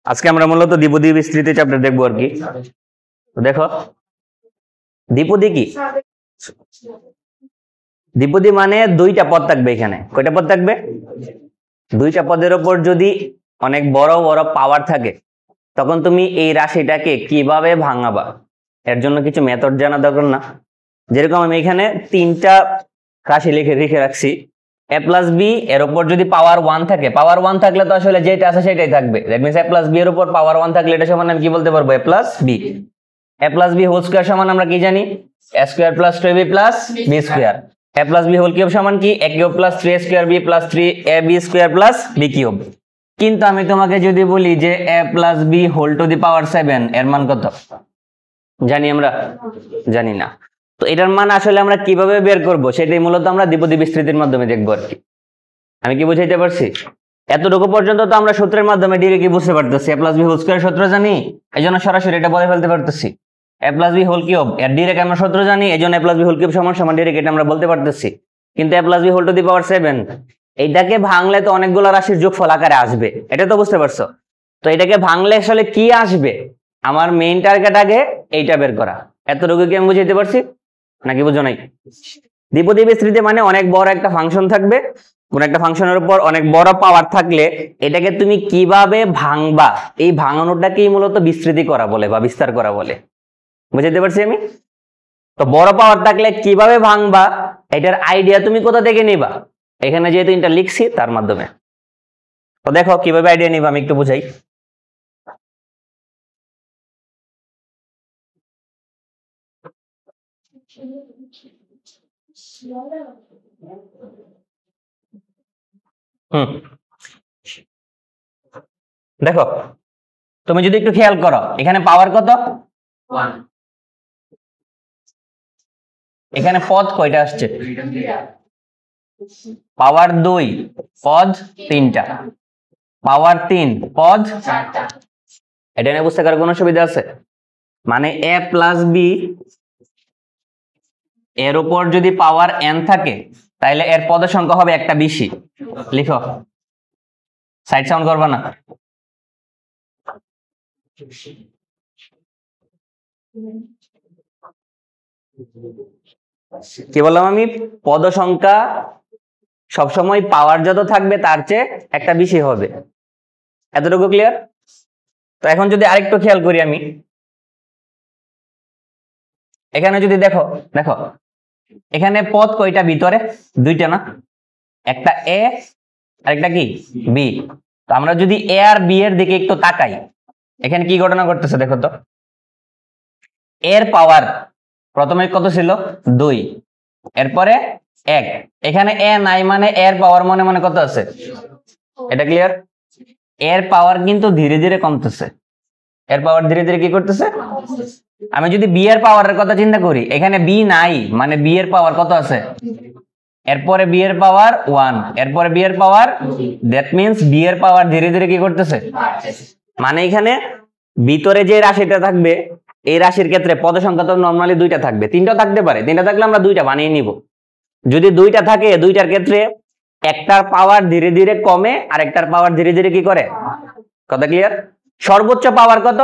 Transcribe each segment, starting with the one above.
আজকে আমরা মূলত দ্বিপদী বিস্তৃতি চ্যাপ্টার দেখবো আর কি। তো দেখো দ্বিপদী কি, দ্বিপদী মানে দুইটা পদ থাকবে। এখানে কয়টা পদ থাকবে? দুইটা পদের উপর যদি অনেক বড় বড় পাওয়ার থাকে তখন তুমি এই রাশিটাকে কিভাবে ভাঙাবা, এর জন্য কিছু মেথড জানা দরকার না? যেরকম আমি এখানে তিনটা রাশি লিখে রাখছি, a প্লাস বি, এর উপর যদি পাওয়ার 1 থাকে, পাওয়ার 1 থাকলে তো আসলে যেটা আছে সেটাই থাকবে। That means a plus B এর উপর পাওয়ার 1 থাকলে এটা সমান আমি কি বলতে পারবো? a plus b. a plus B whole square সমান আমরা কি জানি? a square plus 2b plus b square. a plus B whole cube সমান কি? a cube plus 3a square b plus 3ab square plus b cube. কিন্তু আমি তোমাকে যদি বলি যে a plus B whole to the power 7, এর মান কত জানি আমরা? জানি না। তো এটার মান আসলে আমরা কিভাবে বের করব সেটাই মূলত আমরা দ্বিপদী বিস্তৃতির মাধ্যমে দেখবো আর কি। আমি কি বুঝাইতে পারছি? এতটুকু পর্যন্ত তো আমরা সূত্রের মাধ্যমে ডিরেক্টলি বুঝতে পারতেছি। a plus B whole square সূত্র জানি, এই জন্য সরাসরি এটা বলে ফেলতে পারতেছি। a plus B whole cube এর ডিরেক্ট আমরা সূত্র জানি, এই জন্য a plus B whole cube সমান সমান ডিরেক্ট এটা আমরা বলতে পারতেছি। কিন্তু a plus B whole to the power 7 এইটাকে ভাঙলে তো অনেকগুলো রাশির যোগফল আকারে আসবে, এটা তো বুঝতে পারছো। তো এটাকে ভাঙলে আসলে কি আসবে, আমার মেইন টার্গেট আগে এইটা বের করা। এতটুকু কি আমি বুঝাইতে পারছি নাকি বুঝো নাই? দ্বিপদী বিস্তৃতি মানে অনেক বড় একটা ফাংশন থাকবে, কোন একটা ফাংশনের উপর অনেক বড় পাওয়ার থাকলে এটাকে তুমি কিভাবে ভাঙবা, এই ভাঙানোটাকেই মূলত বিস্তৃতি করা বলে বা বিস্তার করা বলে। বুঝাইতে পারছি আমি? তো বড় পাওয়ার থাকলে কিভাবে ভাঙবা এটার আইডিয়া তুমি কোথা থেকে নিবা? এখানে যেহেতু এটা লিখছি তার মাধ্যমে। তো দেখো কিভাবে আইডিয়া নিবা আমি একটু বুঝাই। দেখো তুমি যদি একটু খেয়াল করো এখানে পাওয়ার কত? 1। এখানে পদ কয়টা আসছে? পাওয়ার 2 পদ 3টা, পাওয়ার 3 পদ 4টা। এটা নিয়ে বুঝতে কারো কোনো সুবিধা আছে? মানে a প্লাস বি এর উপর যদি পাওয়ার n থাকে তাহলে এর পদের সংখ্যা হবে একটা বেশি। লিখো, সাইড সাউন্ড করবা না। কি বললাম আমি? পদ সংখ্যা সবসময় পাওয়ার যত থাকবে তার চেয়ে একটা বেশি হবে। এতটুকু ক্লিয়ার? তো এখন যদি আরেকটু খেয়াল করি আমি, এখানে যদি দেখো দেখো এখানে পদ কয়টা ভিতরে? দুইটা না? একটা এ আর একটা কি বি। তো আমরা যদি এ আর বি এর দিকে একটু তাকাই, এখানে কি ঘটনা ঘটতেছে দেখো তো। এর পাওয়ার প্রথমে কত ছিল? 2, এরপরে 1। এখানে এ নাই মানে এর পাওয়ার মনে মনে কত আছে? এটা ক্লিয়ার? এর পাওয়ার কিন্তু ধীরে ধীরে কমতেছে। এর পাওয়ার ধীরে ধীরে কি করতেছে? আমি যদি বি এর পাওয়ারের কথা চিন্তা করি, এখানে বি নাই মানে বি এর পাওয়ার কত আছে? এরপরে বি এর পাওয়ার 1, এরপরে বি এর পাওয়ার, দ্যাট মিন্স বি এর পাওয়ার ধীরে ধীরে কি করতেছে? মানে এখানে ভিতরে যে রাশিটা থাকবে এই রাশির ক্ষেত্রে পদ সংখ্যা তো নরমালি 2টা থাকবে, 3টা থাকতে পারে। 3টা থাকলে আমরা 2টা বানিয়ে নিব। যদি 2টা থাকে, 2টার ক্ষেত্রে একটার পাওয়ার ধীরে ধীরে কমে আর একটার পাওয়ার ধীরে ধীরে কি করে? কথা ক্লিয়ার? সর্বোচ্চ পাওয়ার কত?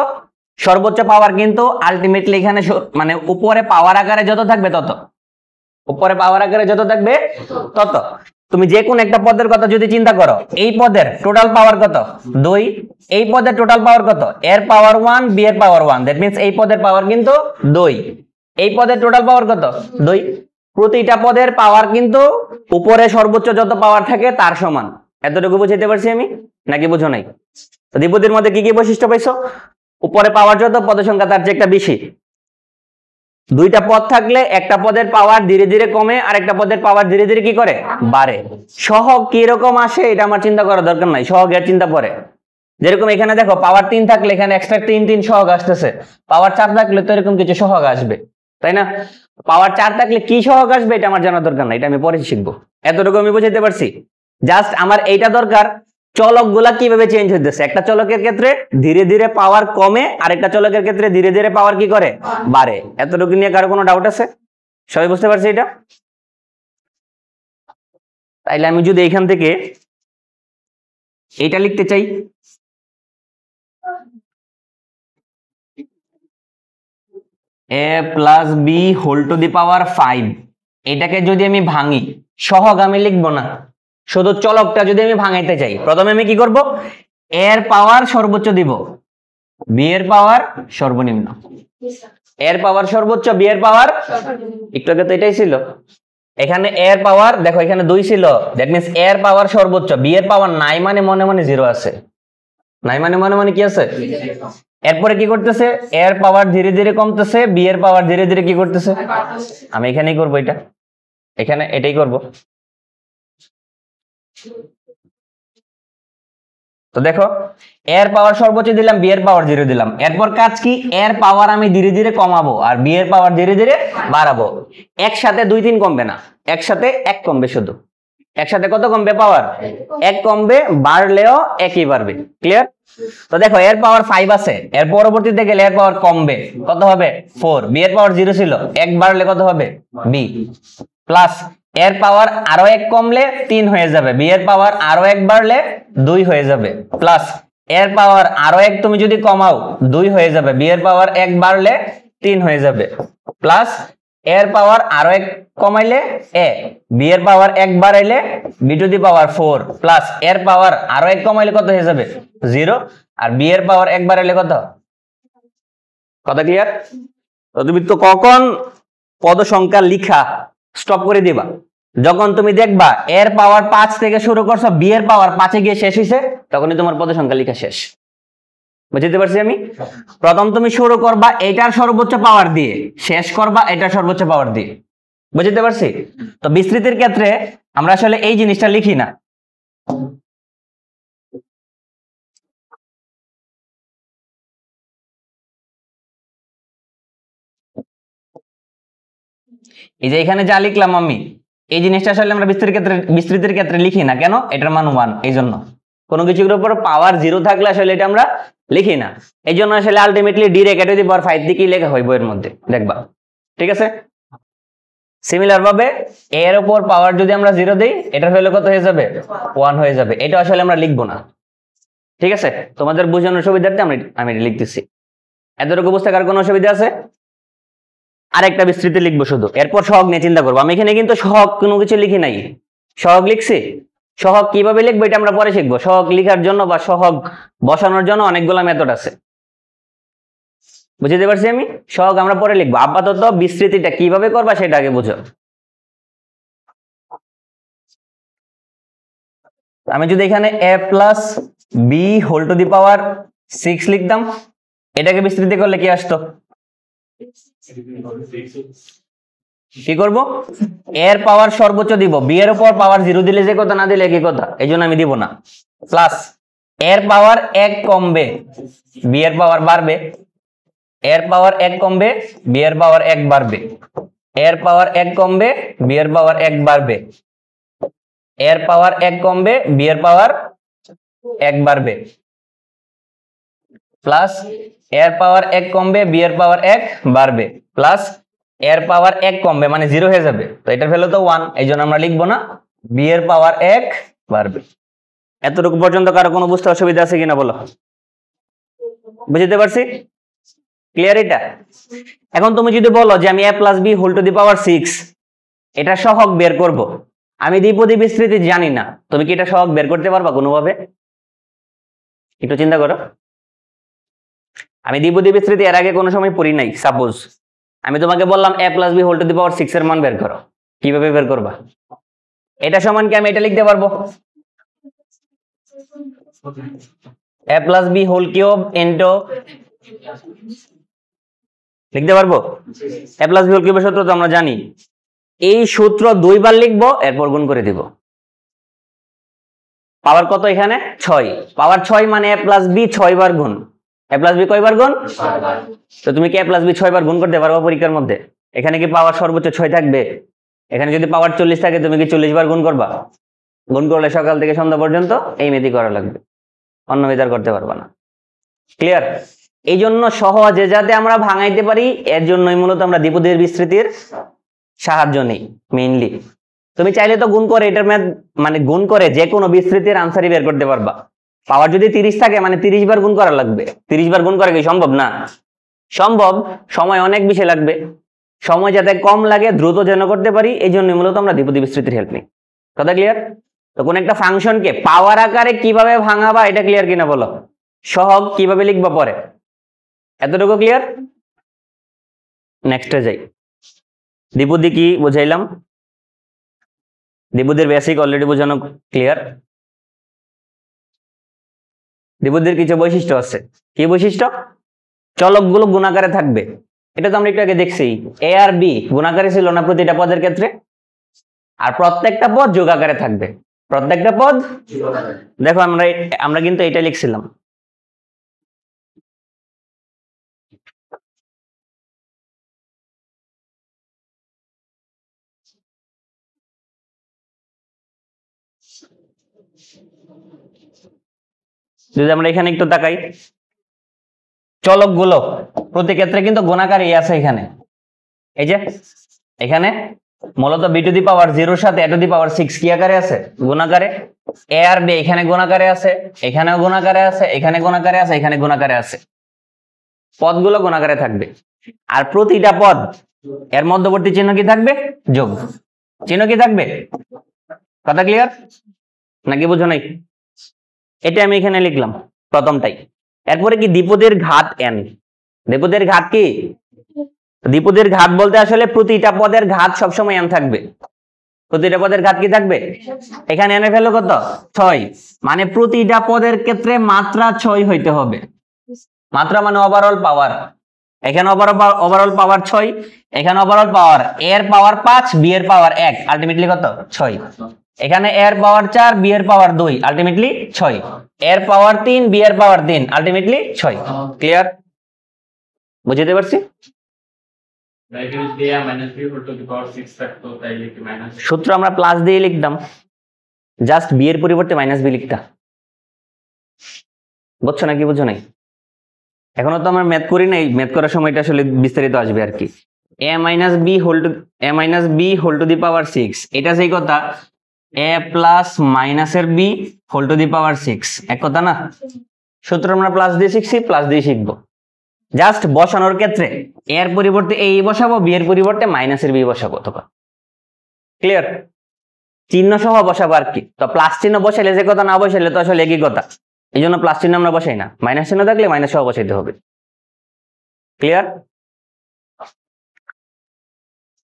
সর্বোচ্চ পাওয়ার কিন্তু আলটিমেটলি এখানে মানে উপরে পাওয়ার আকারে যত থাকবে তত, উপরে পাওয়ার আকারে যত থাকবে তত। তুমি যে কোন একটা পদের কথা যদি চিন্তা করো, এই পদের টোটাল পাওয়ার কত? 2। এই পদের টোটাল পাওয়ার কত? এর পাওয়ার 1, বি এর পাওয়ার 1, দ্যাট মিন্স এই পদের পাওয়ার কিন্তু 2। এই পদের টোটাল পাওয়ার কত? 2। প্রতিটা পদের পাওয়ার কিন্তু উপরে সর্বোচ্চ যত পাওয়ার থাকে তার সমান। এতটুকু বুঝাইতে পারছি আমি নাকি বুঝো নাই? তো দ্বিপদীর মধ্যে কি কি বৈশিষ্ট্য পাইছো? উপরে পাওয়ার যত পদের সংখ্যা তার চেয়ে একটা বেশি। 2টা পদ থাকলে একটা পদের পাওয়ার ধীরে ধীরে কমে আর একটা পদের পাওয়ার ধীরে ধীরে কি করে? বাড়ে। সহগ কি রকম আসে এটা আমার চিন্তা করার দরকার নাই, সহগ এর চিন্তা পরে। যেরকম এখানে দেখো পাওয়ার 3 থাকলে এখানে এক্সট্রা 3 সহগ আসতেছে, পাওয়ার 4 থাকলে তো এরকম কিছু সহগ আসবে, তাই না? পাওয়ার 4 থাকলে কি সহগ আসবে এটা আমার জানার দরকার নাই, এটা আমি পরে শিখবো। এতটুকু আমি বুঝাইতে পারছি? জাস্ট আমার এইটা দরকার, চলক গুলা কিভাবে চেঞ্জ হইতেছে। একটা চলকের ক্ষেত্রে ধীরে ধীরে পাওয়ার কমে আর একটা চলকের ক্ষেত্রে ধীরে ধীরে পাওয়ার কি করে? বাড়ে। এতটুকু নিয়ে কারো কোনো ডাউট আছে? সবাই বুঝতে পারছে এটা? তাইলে আমি যদি এখান থেকে এইটা লিখতে চাই, a plus B whole to the power 5, এটাকে যদি আমি ভাঙি, সহগ আমি লিখবো না, শুধু চলকটা যদি আমি ভাঙাইতে চাই, প্রথমে আমি কি করব, এর পাওয়ার সর্বোচ্চ দিব, বি এর পাওয়ার সর্বনিম্ন। এর পাওয়ার সর্বোচ্চ, বি এর পাওয়ার, একটু আগে তো এটাই ছিল। এখানে এর পাওয়ার দেখো, এখানে 2 ছিল, দ্যাট মিন্স এর পাওয়ার সর্বোচ্চ, বি এর পাওয়ার নাই মানে মনে মনে 0 আছে, নাই মানে মনে মনে কি আছে। এরপরে কি করতেছে, এর পাওয়ার ধীরে ধীরে কমতেছে, বি এর পাওয়ার ধীরে ধীরে কি করতেছে, আমি এখানেই করব, এটা এখানে এটাই করব। তো দেখো, এর পাওয়ার সর্বোচ্চ দিলাম, বি এর পাওয়ার 0 দিলাম, এরপর কাজ কি, এর পাওয়ার আমি ধীরে ধীরে কমাবো আর বি এর পাওয়ার ধীরে ধীরে বাড়াবো। একসাথে 2 3 কমবে না, একসাথে 1 কমবে, শুধু একসাথে কত কমবে, পাওয়ার 1 কমবে, বাড়লেও একই বাড়বে। ক্লিয়ার? তো দেখো, এর পাওয়ার 5 আছে, এর পরবর্তীতে গেলে এর পাওয়ার কমবে, কত হবে 4, বি এর পাওয়ার 0 ছিল, 1 বাড়লে কত হবে বি, প্লাস এর পাওয়ার আরো 1 কমলে 3 হয়ে যাবে, বি এর পাওয়ার আরো 1 বাড়লে 2 হয়ে যাবে, প্লাস এর পাওয়ার আরো 1 তুমি যদি কমাও 2 হয়ে যাবে, বি এর পাওয়ার 1 বাড়লে 3 হয়ে যাবে, প্লাস এর পাওয়ার আরো 1 কমাইলে এ, বি এর পাওয়ার 1 বাড়াইলে b to the power 4, plus এর পাওয়ার আরো 1 কমাইলে কত হয়ে যাবে 0, আর বি এর পাওয়ার 1 বাড়াইলে কত, কথা ক্লিয়ার? তো তুমি তো কখন পদ সংখ্যা লিখা স্টপ করে দিবা, যখন তুমি দেখবা এর পাওয়ার 5 থেকে শুরু করছো, বি এর পাওয়ার 5 এ গিয়ে শেষ হইছে, তখনই তোমার পদ সংখ্যা লিখা শেষ। বুঝতে পারছি আমি? প্রথম তুমি শুরু করবা এটার সর্বোচ্চ পাওয়ার দিয়ে, শেষ করবা এটার সর্বোচ্চ পাওয়ার দিয়ে। বুঝতে পারছি? তো বিস্তৃতির ক্ষেত্রে আমরা আসলে এই জিনিসটা লিখি না, এই যে এখানে যা লিখলাম আমি, এই জিনিসটা আসলে আমরা বিস্তৃতির ক্ষেত্রে লিখি না, কেন, এটার মান 1, এই জন্য কোনো কিছুর উপর পাওয়ার 0 থাকলে আসলে এটা আমরা লিখি না, এই জন্য আসলে ultimately direct to the power 5 দিকেই লেখা হয় বইয়ের মধ্যে, দেখবা। ঠিক আছে? সিমিলার ভাবে এর উপর পাওয়ার যদি আমরা 0 দেই, এটার ভ্যালু কত হয়ে যাবে, 1 হয়ে যাবে, এটা আসলে আমরা লিখবো না। ঠিক আছে? তোমাদের বোঝানোর সুবিধার্থে আমি লিখতেছি। এতটুকু বুঝতে কার কোনো অসুবিধা আছে? আরেকটা বিস্তৃতি লিখবো শুধু, এরপর সহগ নিয়ে চিন্তা করবো। আমি এখানে কিন্তু সহগ কোনো কিছু লিখি নাই, সহগ লিখছি। সহগ কিভাবে লিখবো এটা আমরা পরে শিখবো। সহগ লিখার জন্য বা সহগ বসানোর জন্য অনেকগুলো মেথড আছে, বুঝতে পারছি আমি। সহগ আমরা পরে লিখবো, আপাতত বিস্তৃতিটা কিভাবে করবা সেটা আগে বুঝো। আমি যদি এখানে a plus B whole to the power 6 লিখতাম, এটাকে বিস্তৃতি করলে কি আসতো, কি করব, এর পাওয়ার সর্বোচ্চ দিব, বি এর উপর পাওয়ার 0 দিলে যে কথা, না দিলে একই কথা, এই জন্য আমি দিব না, প্লাস এর পাওয়ার 1 কমবে, বি এর পাওয়ার বাড়বে, এর পাওয়ার 1 কমবে, বি এর পাওয়ার 1 বাড়বে, এর পাওয়ার 1 কমবে, বি এর পাওয়ার 1 বাড়বে, এর পাওয়ার 1 কমবে, বি এর পাওয়ার 1 বাড়বে, প্লাস এর পাওয়ার 1 কমবে, বি এর পাওয়ার 1 বাড়বে, প্লাস এর পাওয়ার 1 কমবে মানে 0 হয়ে যাবে, তো এটার ভ্যালু তো 1, এই জন্য আমরা লিখবো না, বি এর পাওয়ার 1 বাড়বে। এতটুকু পর্যন্ত কারো কোনো বুঝতে অসুবিধা আছে কিনা বলো? বুঝতে পারছি? ক্লিয়ার এটা? এখন তুমি যদি বলো যে আমি a plus B whole to the power 6 এটা সহগ বের করব, আমি দ্বিপদী বিস্তৃতি জানি না, তুমি কি এটা সহগ বের করতে পারবা কোনোভাবে? একটু চিন্তা করো। আমি দ্বিপদী বিস্তৃতি এর আগে কোনো সময় পড়ি নাই, সাপোজ আমি তোমাকে বললাম a plus B whole to the power 6 এর মান বের করো, কিভাবে বের করবা? এটা সমান কি আমি এটা লিখতে পারবো, a plus B whole cube into, লিখতে পারবো? a প্লাস বি হোল কিউবের সূত্র তো আমরা জানি, এই সূত্র 2 বার লিখবো, এরপর গুণ করে দিব। পাওয়ার কত এখানে 6, পাওয়ার 6 মানে a প্লাস বি 6 বার গুণ, a প্লাস বি কয়বার গুণ, 6 বার। তো তুমি কি a প্লাস বি 6 বার গুণ করতে পারবা পরীক্ষার মধ্যে? এখানে কি পাওয়ার সর্বোচ্চ 6 থাকবে? এখানে যদি পাওয়ার 40 থাকে তুমি কি 40 বার গুণ করবা? গুণ করলে সকাল থেকে সন্ধ্যা পর্যন্ত এই মেথি করা লাগবে, অন্য মেথি আর করতে পারবা না। ক্লিয়ার? এই জন্য সহজে যাতে আমরা ভাঙাইতে পারি, এর জন্যই মূলত আমরা দ্বিপদীর বিস্তৃতির সাহায্য নেই মেইনলি। তুমি চাইলে তো গুণ করে এটার ম্যাথ মানে গুণ করে যে কোনো বিস্তৃতির আনসারই বের করতে পারবা, পাওয়ার যদি 30 থাকে মানে 30 বার গুণ করা লাগবে। 30 বার গুণ করা কি সম্ভব? না। সম্ভব, সময় অনেক বেশি লাগবে। সময় যাতে কম লাগে, দ্রুত যেন করতে পারি, এই জন্য মূলত আমরা দ্বিপদী বিস্তৃতির হেল্প নিই। কথা ক্লিয়ার? তো কোন একটা ফাংশনকে পাওয়ার আকারে কিভাবে ভাঙাবা এটা ক্লিয়ার কিনা বলো? সহগ কিভাবে লিখবা পরে, এতটুকু ক্লিয়ার? নেক্সটে যাই। দ্বিপদী কি বুঝাইলাম? দ্বিপদীর বেসিক অলরেডি বোঝানো ক্লিয়ার। দ্বিপদীর কিছু বৈশিষ্ট্য আছে। কি বৈশিষ্ট্য? চলকগুলো গুণাকারে থাকবে। এটা তো আমরা একটু আগে দেখছি, এ আর বি গুণাকারে ছিল না প্রতিটা পদের ক্ষেত্রে, আর প্রত্যেকটা পদ যোগ আকারে থাকবে। প্রত্যেকটা পদ দেখো, আমরা কিন্তু এটা লিখছিলাম। যদি আমরা এখানে একটু তাকাই, চলকগুলো প্রতি ক্ষেত্রে কিন্তু গুণাকারই আছে। এখানে এই যে এখানে মূলত বি টু দি পাওয়ার 0 এর সাথে এ টু দি পাওয়ার 6 কি আকারে আছে? গুণাকারে। এ আর বি এখানে গুণাকারে আছে, এখানেও গুণাকারে আছে, এখানে গুণাকারে আছে, এখানে গুণাকারে আছে। পদগুলো গুণাকারে থাকবে। আর প্রতিটা পদ এর মধ্যবর্তী চিহ্ন কি থাকবে? যোগ চিহ্ন কি থাকবে? কথা ক্লিয়ার নাকি বুঝো নাই? এটা আমি এখানে লিখলাম প্রথমটাই। এরপরে কি দ্বিপদের ঘাত n। দ্বিপদের ঘাত কি? দ্বিপদের ঘাত বলতে আসলে প্রতিটা পদের ঘাত সবসময় n থাকবে। প্রতিটা পদের ঘাত কি থাকবে? এখানে n এর ভ্যালু কত? 6। মানে প্রতিটা পদের ক্ষেত্রে মাত্রা 6 হইতে হবে। মাত্রা মানে ওভারঅল পাওয়ার। এখানে ওভারঅল পাওয়ার 6, এখানে ওভারঅল পাওয়ার এর পাওয়ার 5, বি এর পাওয়ার 1, আলটিমেটলি কত? 6। এখানে এর পাওয়ার 4, বি এর পাওয়ার 2, আলটিমেটলি 6। এর পাওয়ার 3, বি এর পাওয়ার 3, আলটিমেটলি 6। ক্লিয়ার? বুঝতে পারছি? সূত্র আমরা প্লাস দিয়ে লিখতাম, জাস্ট বি এর পরিবর্তে মাইনাস বি লিখতাম। বুঝছো নাকি বুঝো নাই? এখনো তো আমরা ম্যাথ করি নাই, ম্যাথ করার সময় এটা আসলে বিস্তারিত আসবে আর কি। a minus b whole to the power 6, এটা সেই কথা। a প্লাস মাইনাসের b whole to the power 6, এক কথা না? সূত্র আমরা প্লাস দিয়ে শিখছি, প্লাস দিয়ে শিখবো। জাস্ট বসানোর ক্ষেত্রে এর পরিবর্তে এই বসাবো, বি এর পরিবর্তে মাইনাসের বি বসাবো। তখন ক্লিয়ার? চিহ্ন সহ বসাবো আর কি। তো প্লাস চিহ্ন বসাইলে যে কথা, না বসাইলে তো আসলে একই কথা। এই জন্য প্লাস চিহ্ন আমরা বসাই না, মাইনাস চিহ্ন থাকলে মাইনাস সহ বসাইতে হবে। ক্লিয়ার?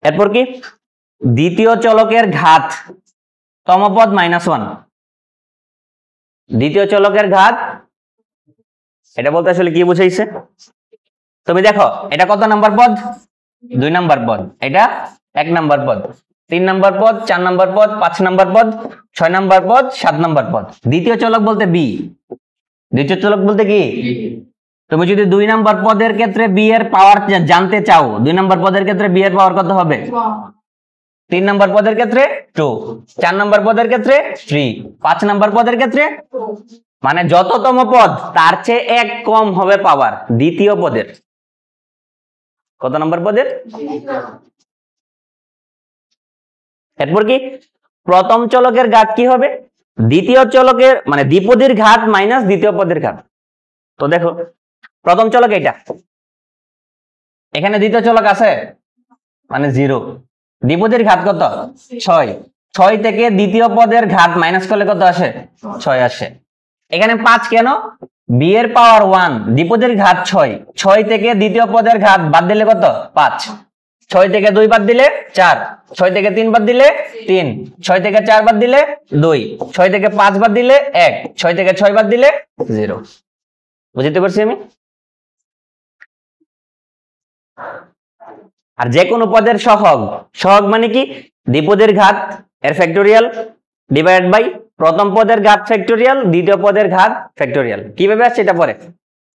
এরপর কি? দ্বিতীয় চলকের ঘাত তমপদ -1। দ্বিতীয় চলকের ঘাত, এটা বলতে আসলে কি বুঝাইছে? তুমি দেখো, এটা কত নাম্বার পদ? 2 নাম্বার পদ। এটা 1 নাম্বার পদ, 3 নাম্বার পদ, 4 নাম্বার পদ, 5 নাম্বার পদ, 6 নাম্বার পদ, 7 নাম্বার পদ। দ্বিতীয় চলক বলতে বি। দ্বিতীয় চলক বলতে কি? তুমি যদি 2 নাম্বার পদের ক্ষেত্রে বি এর পাওয়ার জানতে চাও, 2 নাম্বার পদের ক্ষেত্রে বি এর পাওয়ার কত হবে? 3 নাম্বার পদের ক্ষেত্রে 2, 4 নাম্বার পদের ক্ষেত্রে 3, 5 নাম্বার পদের ক্ষেত্রে, মানে যততম পদ তার চেয়ে 1 কম হবে পাওয়ার দ্বিতীয় পদের। কত নাম্বার পদের? এরপর কি? প্রথম চলকের ঘাত কি হবে? দ্বিতীয় চলকের মানে দ্বিপদীর ঘাত মাইনাস দ্বিতীয় পদের ঘাত। তো দেখো, প্রথম চলক এটা, এখানে দ্বিতীয় চলক আছে মানে 0। দ্বিপদীর ঘাত কত? 6। 6 থেকে দ্বিতীয় পদের ঘাত মাইনাস করলে কত আসে? 6 আসে। এখানে 5 কেন? বি এর পাওয়ার 1, দ্বিপদীর ঘাত 6। 6 থেকে দ্বিতীয় পদের ঘাত বাদ দিলে কত? 5। 6 থেকে 2 বাদ দিলে 4, 6 থেকে 3 বাদ দিলে 3, 6 থেকে 4 বাদ দিলে 2, 6 থেকে 5 বাদ দিলে 1, 6 থেকে 6 বাদ দিলে 0। বুঝতে পারছি আমি? আর যে কোনো পদের সহগ, সহগ মানে কি? দ্বিপদের ঘাত এর ফ্যাক্টোরিয়াল ডিভাইড বাই প্রথম পদের ঘাত ফ্যাক্টোরিয়াল, দ্বিতীয় পদের ঘাত ফ্যাক্টোরিয়াল। কিভাবে আসছে এটা পরে।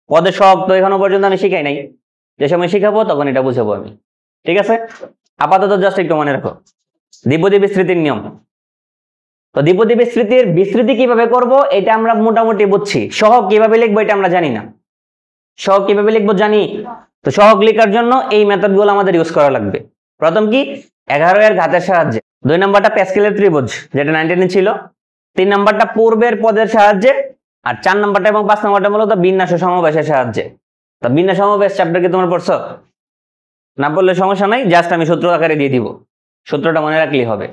পদের সহগ তো এখনো পর্যন্ত আমি শিখাই নাই, যে সময় শিখাবো তখন এটা বুঝাবো আমি। ঠিক আছে? আপাতত জাস্ট একটু মনে রাখো দ্বিপদী বিস্তৃতির নিয়ম। তো দ্বিপদী বিস্তৃতি কিভাবে করব এটা আমরা মোটামুটি বুঝছি। সহগ কিভাবে লিখবো এটা আমরা জানি না। সহগ কিভাবে লিখবো জানি। তো সহগ লেখার জন্য এই মেথড গুলো আমাদের ইউজ করা লাগবে। প্রথম কি? 11 এর ঘাতের সাহায্যে। 2 নাম্বারটা প্যাসকেলের ত্রিভুজ যেটা 19 ছিল। 3 নাম্বারটা পূর্বের পদের সাহায্যে। আর 4 নম্বরটা এবং 5 নম্বরটা মূলত বিন্যাস ও সমাবেশের সাহায্যে। তো বিন্যাস সমাবেশ চ্যাপ্টার কি তোমরা পড়ছো? না পড়লে সমস্যা নাই, জাস্ট আমি সূত্র আকারে দিয়ে দিব, সূত্রটা মনে রাখলেই হবে।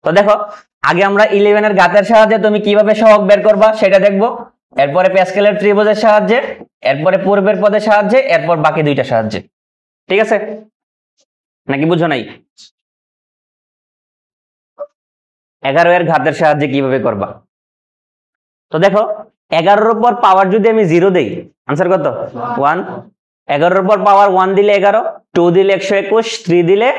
তো দেখো, আগে আমরা 11 এর ঘাতের সাহায্যে তুমি কিভাবে সহগ বের করবা সেটা দেখবো, এরপরে প্যাসকেলের ত্রিভুজের সাহায্যে, এরপরে পূর্বের পদের সাহায্যে, এরপর বাকি দুইটা সাহায্যে। ঠিক আছে নাকি বুঝো নাই? 11 এর ঘাতের সাহায্যে কিভাবে করবা? তো দেখো, 11-এর উপর পাওয়ার যদি আমি 0 দেই, আনসার কত? 1। 11-এর উপর পাওয়ার 1 দিলে 11, 2 দিলে 121, 3 দিলে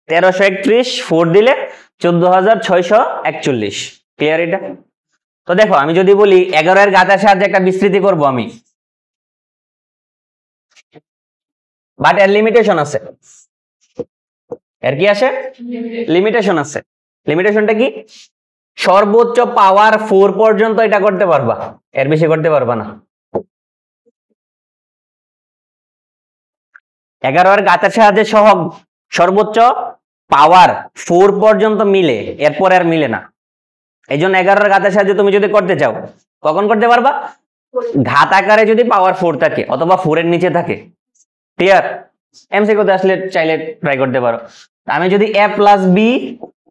1331, 4 দিলে 14641। ক্লিয়ার এটা? তো দেখো, আমি যদি বলি 11 এর ঘাতের সাহায্যে একটা বিস্তৃতি করব আমি, বাট এর লিমিটেশন আছে। এর কি আছে? লিমিটেশন আছে। লিমিটেশনটা কি? সর্বোচ্চ পাওয়ার 4 পর্যন্ত এটা করতে পারবা, এর বেশি করতে পারবা না। 11 এর ঘাতের সাহায্যে সহগ সর্বোচ্চ পাওয়ার 4 পর্যন্ত মিলে, এরপর আর মিলে না। এই জন্য 11 এর ঘাতের সাহায্যে তুমি যদি করতে চাও, কখন করতে পারবা? ঘাত আকারে যদি পাওয়ার 4 থাকে অথবা 4 এর নিচে থাকে। ক্লিয়ার? এমসিকিউতে আসলে চাইলে ট্রাই করতে পারো। আমি যদি a plus B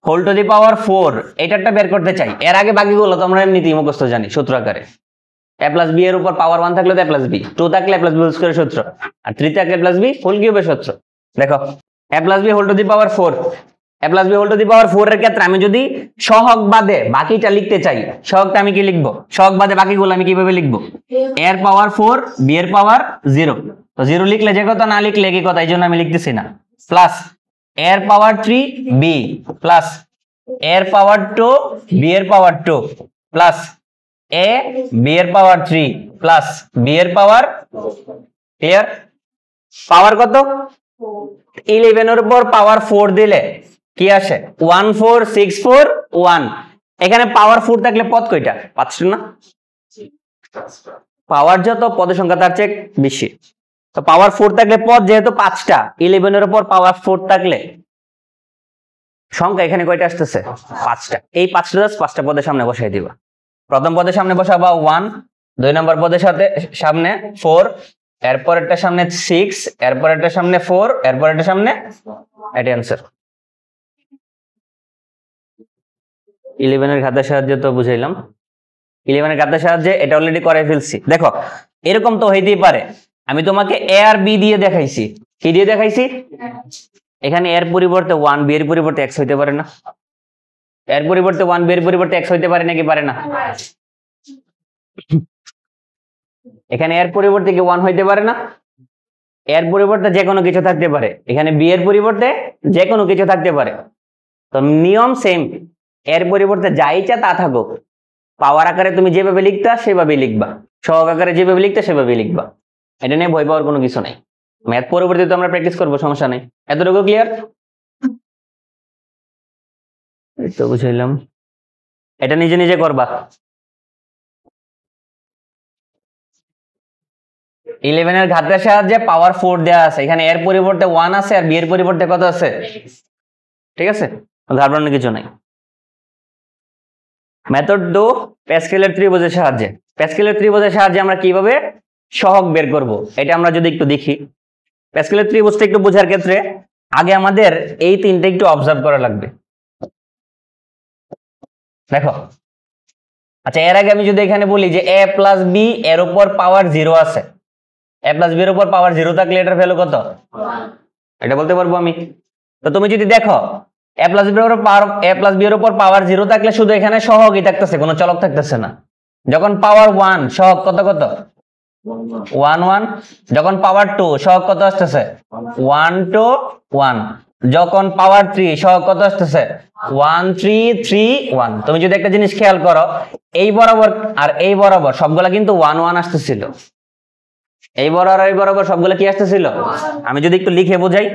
whole to the power 4 এইটারটা বের করতে চাই, এর আগে বাকিগুলো তোমরা এমনিতেই মুখস্থ জানি সূত্র আকারে। a প্লাস বি এর উপর পাওয়ার 1 থাকলে তো a প্লাস বি, 2 থাকলে a প্লাস বি হোল স্কয়ারের সূত্র, আর 3 থাকলে a প্লাস বি হোল কিউবের সূত্র। দেখো, a plus B whole to the power 4, a plus B whole to the power 4 এর ক্ষেত্রে আমি যদি সহগ বাদে বাকিটা লিখতে চাই, সহগটা আমি কি লিখবো? সহগ বাদে বাকিগুলো আমি কিভাবে লিখবো? a এর পাওয়ার 4, b এর পাওয়ার 0। তো 0 লিখলে যে কথা, না লিখলে কি কথা, এই জন্য আমি লিখতেছি না। প্লাস a এর পাওয়ার 3 b প্লাস a এর পাওয়ার 2 b এর পাওয়ার 2 প্লাস a b এর পাওয়ার 3 প্লাস b এর পাওয়ার। ক্লিয়ার? পাওয়ার কত? 11 এর উপর পাওয়ার 4 দিলে কি আসে? 14641। এখানে পাওয়ার 4 থাকলে পদ কয়টা? 5টা না? পাওয়ার যত পদের সংখ্যা তার চেয়ে বেশি। তো পাওয়ার 4 থাকলে পদ যেহেতু 5টা, 11 এর উপর পাওয়ার 4 থাকলে সংখ্যা এখানে কয়টা আসতেছে? 5টা। এই 5টা জাস্ট 5টা পদের সামনে বসাই দিবা। প্রথম পদের সামনে বসাবা 1, 2 নম্বর পদের সামনে 4, এরপর একটা সামনে 6, এরপর একটা সামনে 4, এরপর একটা সামনে, এটাই आंसर। 11 এর ঘাতের সাহায্যে তো বুঝাইলাম। 11 এর ঘাতের সাহায্যে এটা অলরেডি করে ফেলছি। দেখো, এরকম তো হইতেই পারে, আমি তোমাকে a আর b দিয়ে দেখাইছি। কি দিয়ে দেখাইছি? এখানে এর পরিবর্তে 1, b এর পরিবর্তে x হইতে পারে না? এর পরিবর্তে 1, b এর পরিবর্তে x হইতে পারে নাকি পারে না? এখানে এর পরিবর্তে কি 1 হইতে পারে না? এর পরিবর্তে যে কোনো কিছু থাকতে পারে, এখানে b এর পরিবর্তে যে কোনো কিছু থাকতে পারে। তো নিয়ম সেম, এর পরিবর্তে যা ইচ্ছা তা থাকুক, পাওয়ার আকারে তুমি যেভাবে লিখতা সেভাবেই লিখবা, সহগ আকারে যেভাবে লিখতা সেভাবেই লিখবা। এটা নিয়ে ভয় পাওয়ার কোনো কিছু নাই। ম্যাথ পরবর্তীতে আমরা প্র্যাকটিস করবো, সমস্যা নাই। এতটুকু ক্লিয়ার? এই তো বুঝাইলাম। এটা নিজে নিজে করবা। 11 এর ঘাতের সাহায্যে পাওয়ার 4 দেয়া আছে, এখানে এর পরিবর্তে 1 আছে আর b এর পরিবর্তে কত আছে? ঠিক আছে, ঘাবড়ানোর কিছু নাই। মেথড 2, প্যাসকেলের ত্রিভুজের সাহায্যে। প্যাসকেলের ত্রিভুজের সাহায্যে আমরা কিভাবে সহগ বের করব এটা আমরা যদি একটু দেখি। প্যাসকেলের ত্রিভুজটা একটু বোঝার ক্ষেত্রে আগে আমাদের এই তিনটা একটু অবজার্ভ করা লাগবে। দেখো, আচ্ছা, এর আগে আমি যদি এখানে বলি যে a প্লাস বি এর উপর পাওয়ার 0 আছে, a প্লাস বি এর উপর পাওয়ার 0 থাকলে এটার ভ্যালু কত? এটা বলতে পারবো আমি। তো তুমি যদি দেখো a প্লাস বি এর উপর পাওয়ার 0 থাকলে শুধু এখানে সহগই থাকতেছে, কোনো চলক থাকতেছে না। যখন পাওয়ার 1 সহগ কত কত? 1 1। যখন পাওয়ার 2 সহগ কত আসতেছে? 1 2 1। যখন পাওয়ার 3 সহগ কত আসতেছে? 1 3 3 1। তুমি যদি একটা জিনিস খেয়াল করো, এই বরাবর আর এই বরাবর সবগুলা কিন্তু 1 1 আসতেছিল। এই বরাবর আর এই বরাবর সবগুলা কি আসতেছিল? আমি যদি একটু লিখে বোঝাই,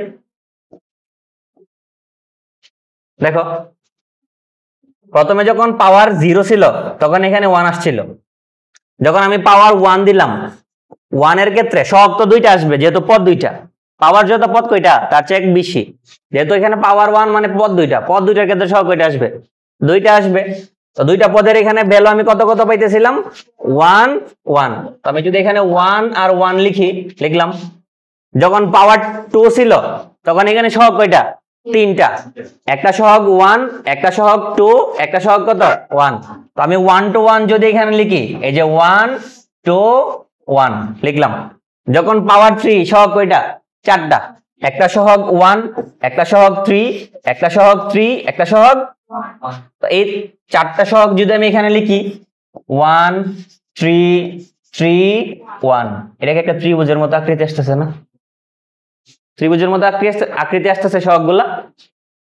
দেখো, প্রথমে যখন পাওয়ার 0 ছিল তখন এখানে 1 আসছিল। যখন আমি পাওয়ার 1 দিলাম, 1 এর ক্ষেত্রে সহগ তো দুইটা আসবে, যেহেতু পদ দুইটা। পাওয়ার যত পদ কয়টা তার চেয়ে এক বেশি, যেহেতু এখানে পাওয়ার 1 মানে পদ দুইটা, পদ দুইটার ক্ষেত্রে সহগ কয়টা আসবে? দুইটা আসবে। তো দুইটা পদের এখানে ভ্যালু আমি কত কত পাইতেছিলাম 1 1। তো আমি যদি এখানে 1 আর 1 লিখলাম, যখন পাওয়ার 2 ছিল তখন এখানে সহগ কয়টা? তিনটা, একটা সহগ 1, একটা সহগ 2, একটা সহগ কত 1। তো আমি 1 to 1 যদি এখানে লিখি, এই যে 1 2 1 লিখলাম। যখন পাওয়ার 3 সহগ কয়টা? চারটা, একটা সহগ 1, একটা সহগ 3, একটা সহগ 3, একটা সহগ। তো এই চারটা সহগ যদি আমি এখানে লিখি 1 3 3 1, এটাকে একটা ত্রিভুজের মতো আকৃতি আসতেছে না? ত্রিভুজের মতো আকৃতি আসতেছে সহগগুলা।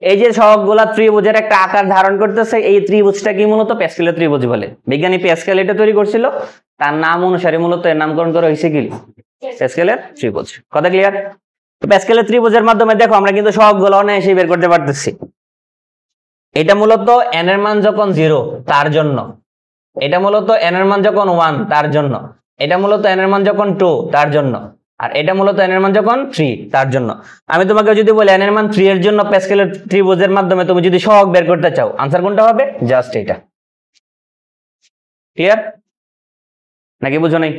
এই যে সহগগুলা ত্রিভুজের একটা আকার ধারণ করতেছে, এই ত্রিভুজটা কি মূলত প্যাসকেলের ত্রিভুজ বলে। বিজ্ঞানী প্যাসকেল এটা তৈরি করছিল, তার নাম অনুসারে মূলত এর নামকরণ করা হয়েছে কি প্যাসকেলের ত্রিভুজ। কথা ক্লিয়ার? তো প্যাসকেলের ত্রিভুজের মাধ্যমে দেখো আমরা কিন্তু সহগগুলো অনায়াসে বের করতে পারতেছি। এটা মূলত n এর মান যখন 0 তার জন্য, এটা মূলত n এর মান যখন 1 তার জন্য, এটা মূলত n এর মান যখন 2 তার জন্য, আর এটা মূলত n এর মান যখন 3 তার জন্য। আমি তোমাকে যদি বলি n এর মান 3 এর জন্য প্যাসকেলের ত্রিভুজের মাধ্যমে তুমি যদি সহগ বের করতে চাও, आंसर কোনটা হবে? জাস্ট এটা। ক্লিয়ার নাকি বুঝো নাই?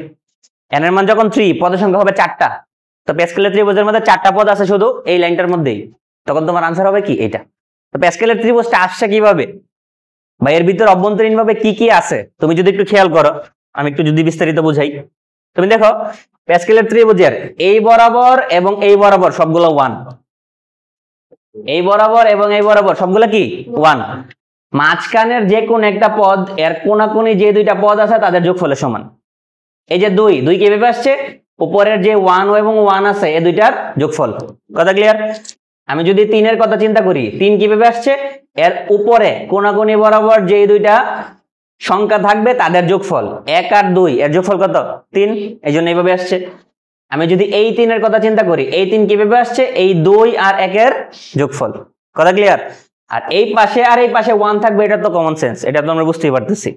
n এর মান যখন 3, পদের সংখ্যা হবে 4টা, তো প্যাসকেলের ত্রিভুজের মধ্যে 4টা পদ আছে শুধু এই লাইনটার মধ্যেই, তখন তোমার आंसर হবে কি এটা। তো প্যাসকেলের ত্রিভুজটা আসছে কিভাবে বা এর ভিতর অভ্যন্তরীণ ভাবে কি কি আছে তুমি যদি একটু খেয়াল করো, আমি একটু যদি বিস্তারিত বুঝাই। তুমি দেখো প্যাসকেলের ত্রিভুজের এই বরাবর এবং এই বরাবর সবগুলো 1, এই বরাবর এবং এই বরাবর সবগুলো কি 1। মাঝখানের যে কোন একটা পদ এর কোনাকুনি যে দুইটা পদ আছে তাদের যোগফলের সমান। এই যে 2 2 কিভাবে আসছে? উপরের যে 1 এবং 1 আছে এই দুইটার যোগফল। কথা ক্লিয়ার? আমি যদি 3 এর কথা চিন্তা করি, 3 কিভাবে আসছে? এর উপরে কোনাকুনি বরাবর যে দুইটা সংখ্যা থাকবে তাদের যোগফল, 1 আর 2 এর যোগফল কত? 3, এইজন্য এইভাবে আসছে। আমি যদি এই 3 এর কথা চিন্তা করি, এই 3 কিভাবে আসছে? এই 2 আর 1 এর যোগফল। কথা ক্লিয়ার? আর এই পাশে আর এই পাশে 1 থাকবে, এটা তো কমন সেন্স, এটা তো আমরা বুঝতেই পারতেছি।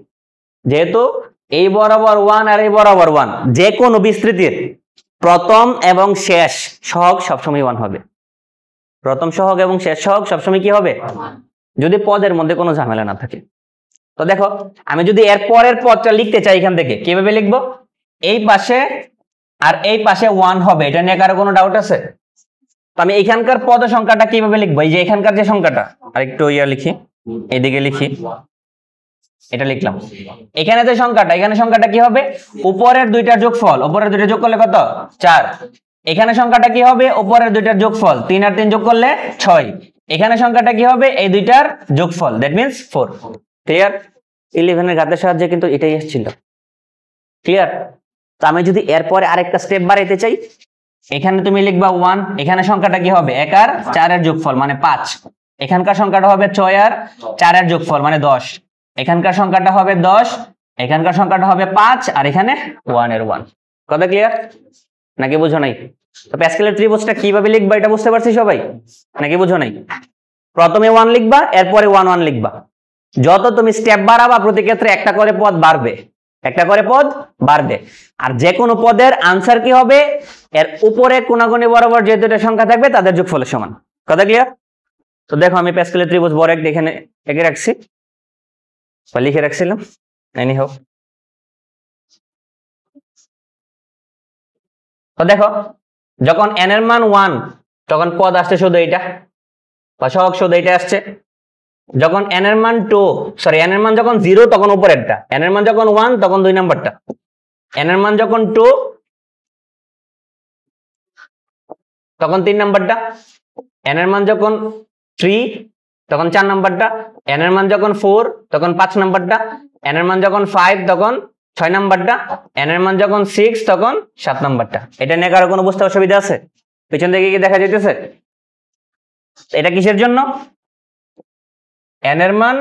যেহেতু এই বরাবর 1 আর এই বরাবর 1, যে কোনো বিস্তৃতির প্রথম এবং শেষ সহগ সবসময় 1 হবে। প্রথম সহগ এবং শেষ সহগ সবসময় কি হবে? যদি পদের মধ্যে কোনো ঝামেলা না থাকে। তো দেখো আমি যদি এর পরের পদটা লিখতে চাই, এখান থেকে কিভাবে লিখবো? এই পাশে আর এই পাশে 1 হবে, এটা নিয়ে কারো কোনো ডাউট আছে? তো আমি এখানকার পদ সংখ্যাটা কিভাবে লিখবো? এই যে এখানকার যে সংখ্যাটা, আরেকটু লিখি, এদিকে লিখি, এটা লিখলাম। এখানে যে সংখ্যাটা, এখানে সংখ্যাটা কি হবে? উপরের দুইটার যোগফল, উপরের দুইটা যোগ করলে কত? 4। এখানে সংখ্যাটা কি হবে? উপরের দুইটার যোগফল, 3 আর 3 যোগ করলে 6। এখানে সংখ্যাটা কি হবে? এই দুইটার যোগফল, দ্যাট মিন্স 4। ক্লিয়ার? 11 এর ঘাতের সাহায্যে কিন্তু এটাই আসছিল। ক্লিয়ার? তো আমি যদি এরপরে আরেকটা স্টেপ বাড়াইতে চাই, এখানে তুমি লিখবা 1, এখানে সংখ্যাটা কি হবে? 1 আর 4 এর যোগফল মানে 5। এখানকার সংখ্যাটা হবে 6 আর 4 এর যোগফল মানে 10। এখানকার সংখ্যাটা হবে 10, এখানকার সংখ্যাটা হবে 5, আর এখানে 1 এর 1। কথা ক্লিয়ার নাকি বুঝো নাই? তো প্যাসকেলের ত্রিভুজটা কিভাবে লিখবা এটা বুঝতে পারছি সবাই নাকি বুঝো নাই? প্রথমে 1 লিখবা, এরপরে 1 1 লিখবা। যত তুমি স্টেপ বাড়াবা প্রতি ক্ষেত্রে একটা করে পদ বাড়বে, একটা করে পদ বাড়বে। আর যে কোনো পদের आंसर কি হবে? এর উপরে কোনাকুনি বরাবর যে দুটো সংখ্যা থাকবে তাদের যোগফলের সমান। কথা ক্লিয়ার? তো দেখো আমি প্যাসকেলের ত্রিভুজ বড় একটা এখানে এঁকে রাখছি বা লিখে রাখছিলাম, এনি হোক। তো দেখো যখন n এর মান 1 তখন পদ আসছে শুধু এইটা বা সহগ শুধু এইটা আসছে। যখন n এর মান 2, সরি n এর মান যখন 0 তখন উপরেরটা, n এর মান যখন 1 তখন 2 নাম্বারটা, n এর মান যখন 2 তখন 3 নাম্বারটা, n এর মান যখন 3 তখন 4 নাম্বারটা, n এর মান যখন 4 তখন 5 নাম্বারটা, n এর মান যখন 5 তখন 6 নাম্বারটা, n এর মান যখন 6 তখন 7 নাম্বারটা। এটা নিয়ে কারো কোনো বুঝতে অসুবিধা আছে? পিছন থেকে কি দেখা যাইতেছে? এটা কিসের জন্য? n এর মান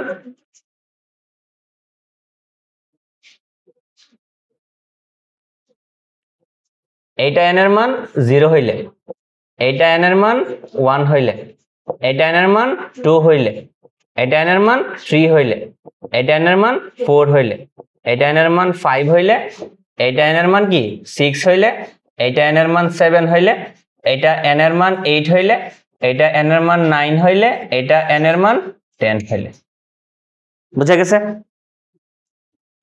এইটা n এর মান 0 হইলে, এইটা n এর মান 1 হইলে, এইটা n এর মান 2 হইলে, এইটা n এর মান 3 হইলে, এইটা n এর মান 4 হইলে, এইটা n এর মান 5 হইলে, এইটা n এর মান কি 6 হইলে, এইটা n এর মান 7 হইলে, এইটা n এর মান 8 হইলে, এইটা n এর মান 9 হইলে, এইটা n এর মান 10 হইলে। বুঝা গেছে?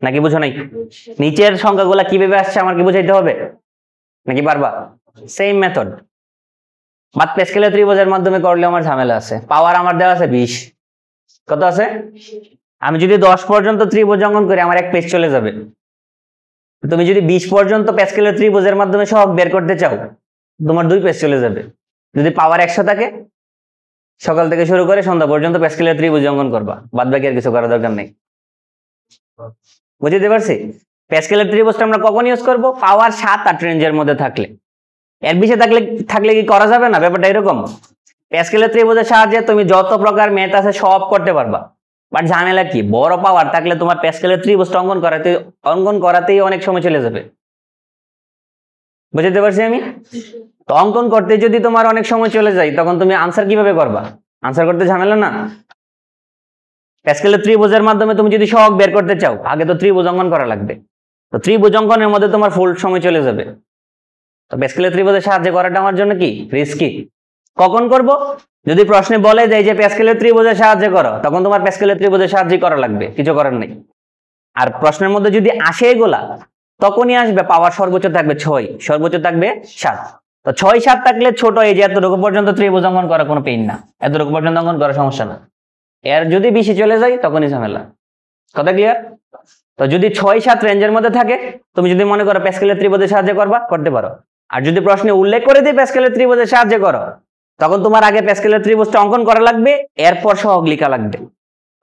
নাকি বুঝো নাই? নিচের সংখ্যাগুলা কিভাবে আসছে আমার কি বুঝাইতে হবে নাকি পারবা? সেম মেথড, বাট প্যাসকেলের ত্রিভুজের মাধ্যমে করলে আমার ঝামেলা আছে। পাওয়ার আমার দেওয়া আছে 20, কত আছে? আমি যদি 10 পর্যন্ত ত্রিভুজ অঙ্কন করি আমার এক পেজ চলে যাবে। তুমি যদি 20 পর্যন্ত প্যাসকেলের ত্রিভুজের মাধ্যমে সহগ বের করতে চাও তোমার 2 পেজ চলে যাবে। যদি পাওয়ার 100 থাকে সকাল থেকে শুরু করে সন্ধ্যা পর্যন্ত প্যাসকেলের ত্রিভুজ অঙ্কন করবা, বাদ বাকি আর কিছু করার দরকার নেই। বুঝতে পারছি? প্যাসকেলের ত্রিভুজটা আমরা কখন ইউজ করব? পাওয়ার 7-8 রেঞ্জের মধ্যে থাকলে। এর বেশি থাকলে কি করা যাবে না? ব্যাপারটা এরকম। প্যাসকেলের ত্রিভুজের সাহায্যে তুমি যত প্রকার ম্যাথ আছে সব করতে পারবা, বাট ঝামেলা কি, বড় পাওয়ার থাকলে তোমার প্যাসকেলের ত্রিভুজটা অঙ্কন করাতেই অনেক সময় চলে যাবে। বুঝতে পারছি আমি? তো অঙ্কন করতে যদি তোমার অনেক সময় চলে যায় তখন তুমি আনসার কিভাবে করবা? আনসার করতে ঝামেলা না? প্যাসকেলের ত্রিভুজের মাধ্যমে তুমি যদি সহগ বের করতে চাও আগে তো ত্রিভুজ অঙ্কন করা লাগবে, তো ত্রিভুজ অঙ্কনের মধ্যে তোমার ফুল সময় চলে যাবে। তো প্যাসকেলের ত্রিভুজের সাহায্যে করাটা আমার জন্য কি রিস্কি। কখন করব? যদি প্রশ্নে বলে দেয় যে প্যাসকেলের ত্রিভুজের সাহায্যে করো, তখন তোমার প্যাসকেলের ত্রিভুজের সাহায্যে করা লাগবে, কিছু করার নেই। আর প্রশ্নের মধ্যে যদি আসে এগুলা তখনই আসবে পাওয়ার সর্বোচ্চ থাকবে 6, সর্বোচ্চ থাকবে 7। তো 6-7 থাকলে ছোট এই যে এতটুকু পর্যন্ত ত্রিভুজ অঙ্কন করা কোনো পেইন না, এতটুকু পর্যন্ত অঙ্কন করা সমস্যা না। এর যদি বেশি চলে যায় তখনই ঝামেলা। কথা ক্লিয়ার? তো যদি 6-7 রেঞ্জের মধ্যে থাকে তুমি যদি মনে করো প্যাসকেলের ত্রিভুজের সাহায্যে করবা, করতে পারো। আর যদি প্রশ্নে উল্লেখ করে দিই প্যাসকেলের ত্রিভুজের সাহায্যে করো, তখন তোমার আগে প্যাসকেলের ত্রিভুজটা অঙ্কন করা লাগবে, এরপর সহগ লেখা লাগবে।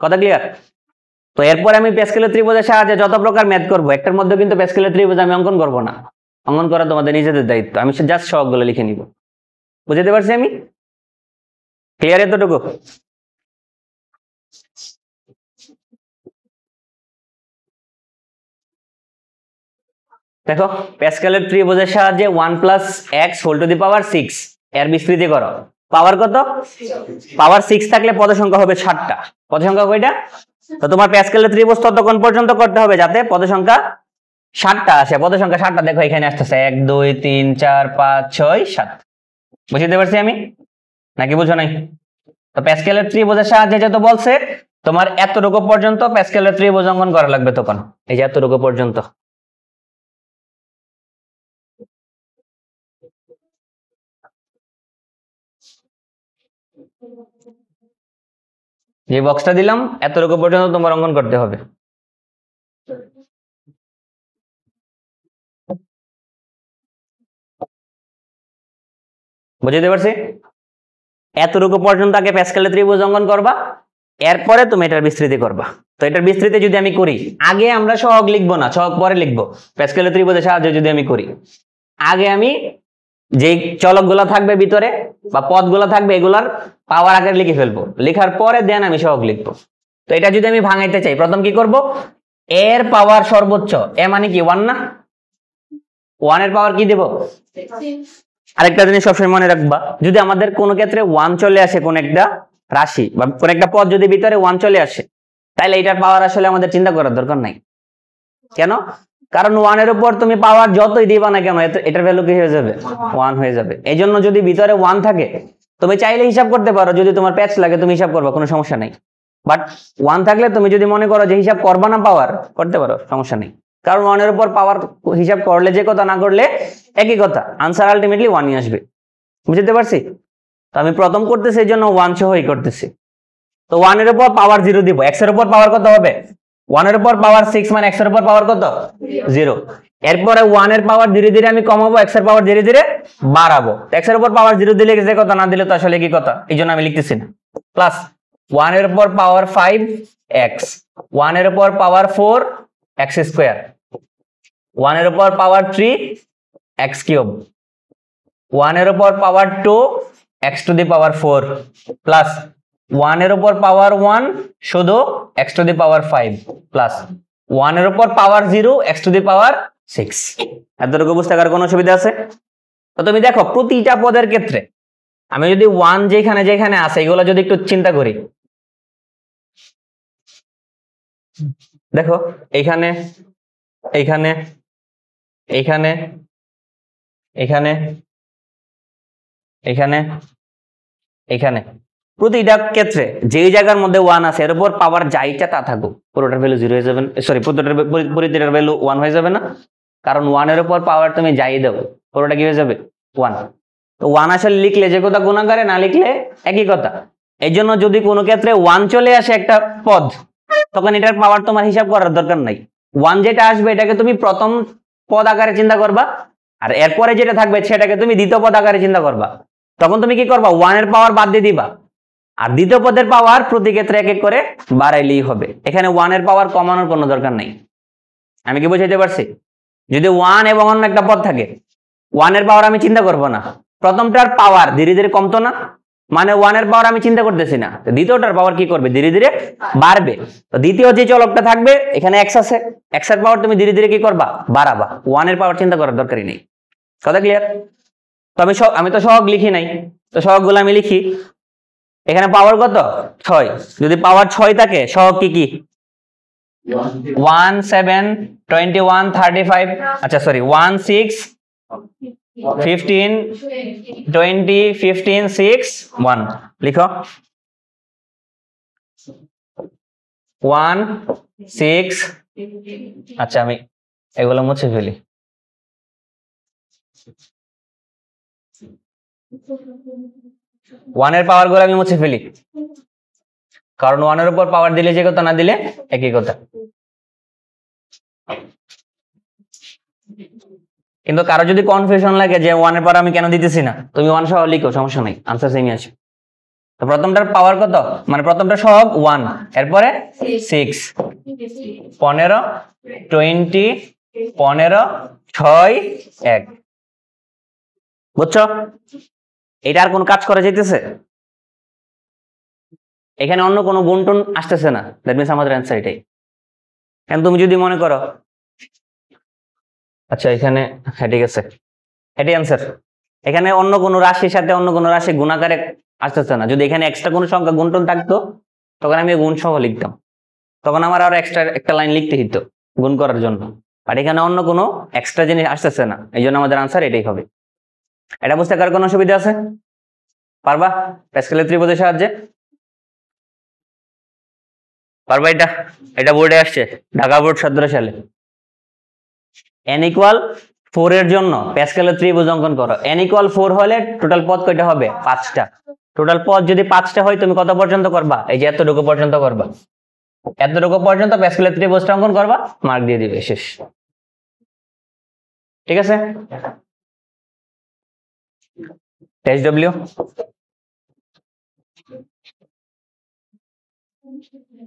কথা ক্লিয়ার? তো এরপর আমি প্যাসকেলের ত্রিভুজের সাহায্যে যত প্রকার ম্যাথ করবো একটার মধ্যে কিন্তু প্যাসকেলের ত্রিভুজ আমি অঙ্কন করবো না, অঙ্কন করা তোমাদের নিজেদের দায়িত্ব, আমি জাস্ট সহগগুলো লিখে নিব। বুঝতে পারছি আমি? ক্লিয়ার এতটুকু? দেখো প্যাসকেলের ত্রিভুজের সাহায্যে 1 + x whole to the power 6 এর বিস্তৃতি করো। পাওয়ার কত? পাওয়ার 6 থাকলে পদ সংখ্যা হবে 7টা। পদ সংখ্যা কয়টা? তো তোমার প্যাসকেলের ত্রিভুজ ততক্ষণ পর্যন্ত করতে হবে যাতে পদ সংখ্যা 7টা আসে। পদ সংখ্যা 7টা দেখো এখানে আসতেছে 1 2 3 4 5 6 7। বুঝতে পারছি আমি নাকি বুঝো নাই? তো প্যাসকেলের ত্রিভুজের সাহায্যে যত বলছে তোমার এতটুকু পর্যন্ত প্যাসকেলের ত্রিভুজ অঙ্কন করা লাগবে, তখন এই যে এতটুকু পর্যন্ত। যে বক্সটা দিলাম এতটুকু পর্যন্ত তোমার অঙ্কন করতে হবে। বুঝতে পারছি? এতটুকু পর্যন্ত আগে প্যাসকেলের ত্রিভুজ অঙ্কন করবা, এরপরে তুমি এটার বিস্তৃতি করবা। তো এটার বিস্তৃতি যদি আমি করি, আগে আমরা সহগ লিখবো না, সহগ পরে লিখবো। প্যাসকেলের ত্রিভুজের সাহায্যে যদি আমি করি, আগে আমি যেই চলকগুলো থাকবে ভিতরে বা পদগুলো থাকবে এগুলার পাওয়ার আকারে লিখে ফেলবো, লেখার পরে দেন আমি সহগ লিখবো। তো এটা যদি আমি ভাঙাইতে চাই প্রথম কি করব? এর পাওয়ার সর্বোচ্চ, এ মানে কি 1 না? 1 এর পাওয়ার কি দেব? আরেকটা জিনিস সবসময় মনে রাখবা, যদি আমাদের কোনো ক্ষেত্রে 1 চলে আসে, কোন একটা রাশি বা কোন একটা পদ যদি ভিতরে 1 চলে আসে, তাহলে এটার পাওয়ার আসলে আমাদের চিন্তা করার দরকার নাই। কেন? কারণ 1 এর উপর তুমি পাওয়ার যতই দিবা না কেন এটার ভ্যালু কি হয়ে যাবে? 1 হয়ে যাবে। এই জন্য যদি ভিতরে 1 থাকে তুমি চাইলে হিসাব করতে পারো, যদি তোমার প্যাচ লাগে তুমি হিসাব করবা, কোনো সমস্যা নেই। বাট 1 থাকলে তুমি যদি মনে করো যে হিসাব করবা না, পাওয়ার করতে পারো, সমস্যা নেই। কারণ 1 এর উপর পাওয়ার হিসাব করলে যে কথা, না করলে একই কথা, আনসার আলটিমেটলি 1ই আসবে। বুঝতে পারছি? তো আমি প্রথম করতেছি এই জন্য 1 সহই করতেছি। তো 1 এর উপর পাওয়ার 0 দিব, x এর উপর পাওয়ার কত হবে? 1 এর উপর পাওয়ার 6 মানে x এর উপর পাওয়ার কত? 0। এরপরে 1 এর পাওয়ার ধীরে ধীরে আমি কমাবো, x এর পাওয়ার ধীরে ধীরে বাড়াবো। x এর উপর পাওয়ার 0 দিলে যে কথা, না দিলে তো আসলে কি কথা, এই জন্য আমি লিখতেছি না। প্লাস 1 এর উপর পাওয়ার 5x, 1 এর উপর পাওয়ার 4 x স্কয়ার, 1 এর উপর পাওয়ার 3 x কিউব, 1 এর উপর পাওয়ার 2 x to the power 4 plus 1 এর উপর পাওয়ার 1 শুধু x to the power 5 plus 1 এর উপর পাওয়ার 0 x টু দি পাওয়ার 6। এতটুকু বুঝতে আর কোনো অসুবিধা আছে? তো তুমি দেখো প্রতিটা পদের ক্ষেত্রে আমি যদি 1 যেখানে যেখানে আছে এগুলো যদি একটু চিন্তা করি, দেখো এখানে এখানে এখানে এখানে এখানে এখানে প্রতিটা ক্ষেত্রে যেই জায়গার মধ্যে 1 আছে এর উপর পাওয়ার যা ইচ্ছা তা থাকুক, পুরোটার ভ্যালু 0 হয়ে যাবে, সরি প্রতিটার ভ্যালু 1 হয়ে যাবে না, কারণ 1 এর উপর পাওয়ার তুমি যাই দাও পুরোটা কি হয়ে যাবে 1। তো 1 আসলে লিখলে যে কথা গুণাকারে, না লিখলে একই কথা। এই জন্য যদি কোনো ক্ষেত্রে 1 চলে আসে একটা পদ, তখন এটার পাওয়ার তোমার হিসাব করার দরকার নাই। 1 যেটা আসবে এটাকে তুমি প্রথম পদ আকারে চিন্তা করবা, আর এরপরে যেটা থাকবে সেটাকে তুমি দ্বিতীয় পদ আকারে চিন্তা করবা। তখন তুমি কি করবা, 1 এর পাওয়ার বাদ দিয়ে দিবা, আর দ্বিতীয় পদের পাওয়ার প্রতি ক্ষেত্রে এক এক করে বাড়াইলেই হবে। এখানে 1 এর পাওয়ার কমানোর কোনো দরকার নাই। আমি কি বুঝাইতে পারছি? যদি 1 এবং অন্য একটা পদ থাকে, 1 এর পাওয়ার আমি চিন্তা করব না, প্রথমটার পাওয়ার ধীরে ধীরে কমতো না, মানে 1 এর পাওয়ার আমি চিন্তা করতেছি না, দ্বিতীয়টার পাওয়ার কি করবে, ধীরে ধীরে বাড়বে। তো দ্বিতীয় যে চলকটা থাকবে এখানে x আছে, x এর পাওয়ার তুমি ধীরে ধীরে কি করবা, বাড়াবা। 1 এর পাওয়ার চিন্তা করার দরকারই নেই। কথা ক্লিয়ার? তো আমি তো সহগ লিখি নাই, তো সহগগুলো আমি লিখি। এখানে পাওয়ার কত, 6। যদি পাওয়ার 6 থাকে সহগ কি কি, 1 7 21 35, আচ্ছা সরি 1 6 15 20 15 6 1, লিখো 1 6। আচ্ছা আমি এগুলো মুছে ফেলি। 1 এর পাওয়ার গুলো আমি মুছে ফেলি, কারণ 1 এর উপর পাওয়ার দিলে যে কথা, না দিলে একই কথা। কিন্তু কারো যদি কনফিউশন লাগে যে 1 এর পাওয়ার আমি কেন দিতেছি না, তুমি 1 সহ লিখো, সমস্যা নাই, আনসার সেমই আছে। তো প্রথমটার পাওয়ার কত, মানে প্রথমটা সহগ 1, এরপরে 6 15 20 15 6 1, বুঝছো? এটা আর কোন কাজ করা যাইতেছে? এখানে অন্য কোনো গুণটুন আসতেছে না, দ্যাট মিন্স আমাদের অ্যান্সার এটাই। এখন তুমি যদি মনে করো, আচ্ছা এখানে হ্যাঁ ঠিক আছে, এটাই অ্যান্সার। এখানে অন্য কোনো রাশির সাথে অন্য কোনো রাশি গুণাকারে আসতেছে না। যদি এখানে এক্সট্রা কোনো সংখ্যা গুণটুন থাকতো তখন আমি গুণ সহ লিখতাম, তখন আমার আরো এক্সট্রা একটা লাইন লিখতে হতো গুণ করার জন্য। আর এখানে অন্য কোনো এক্সট্রা জিনিস আসতেছে না, এই জন্য আমাদের আনসার এটাই হবে। এটা বুঝতে কার কোনো অসুবিধা আছে? পারবা প্যাসকেলের ত্রিভুজের সাহায্যে? পারবা? এটা বোর্ডে আসছে, ঢাকা বোর্ড 17 সালে। n = 4 এর জন্য প্যাসকেলের ত্রিভুজ অঙ্কন করো। n = 4 হলে টোটাল পদ কয়টা হবে, 5টা। টোটাল পদ যদি 5টা হয় তুমি কত পর্যন্ত করবা, এই যে এতটুকু পর্যন্ত করবা, এতটুকু পর্যন্ত প্যাসকেলের ত্রিভুজটা অঙ্কন করবা, মার্ক দিয়ে দিবে, শেষ। ঠিক আছে? টেস্ট ডব্লিউ,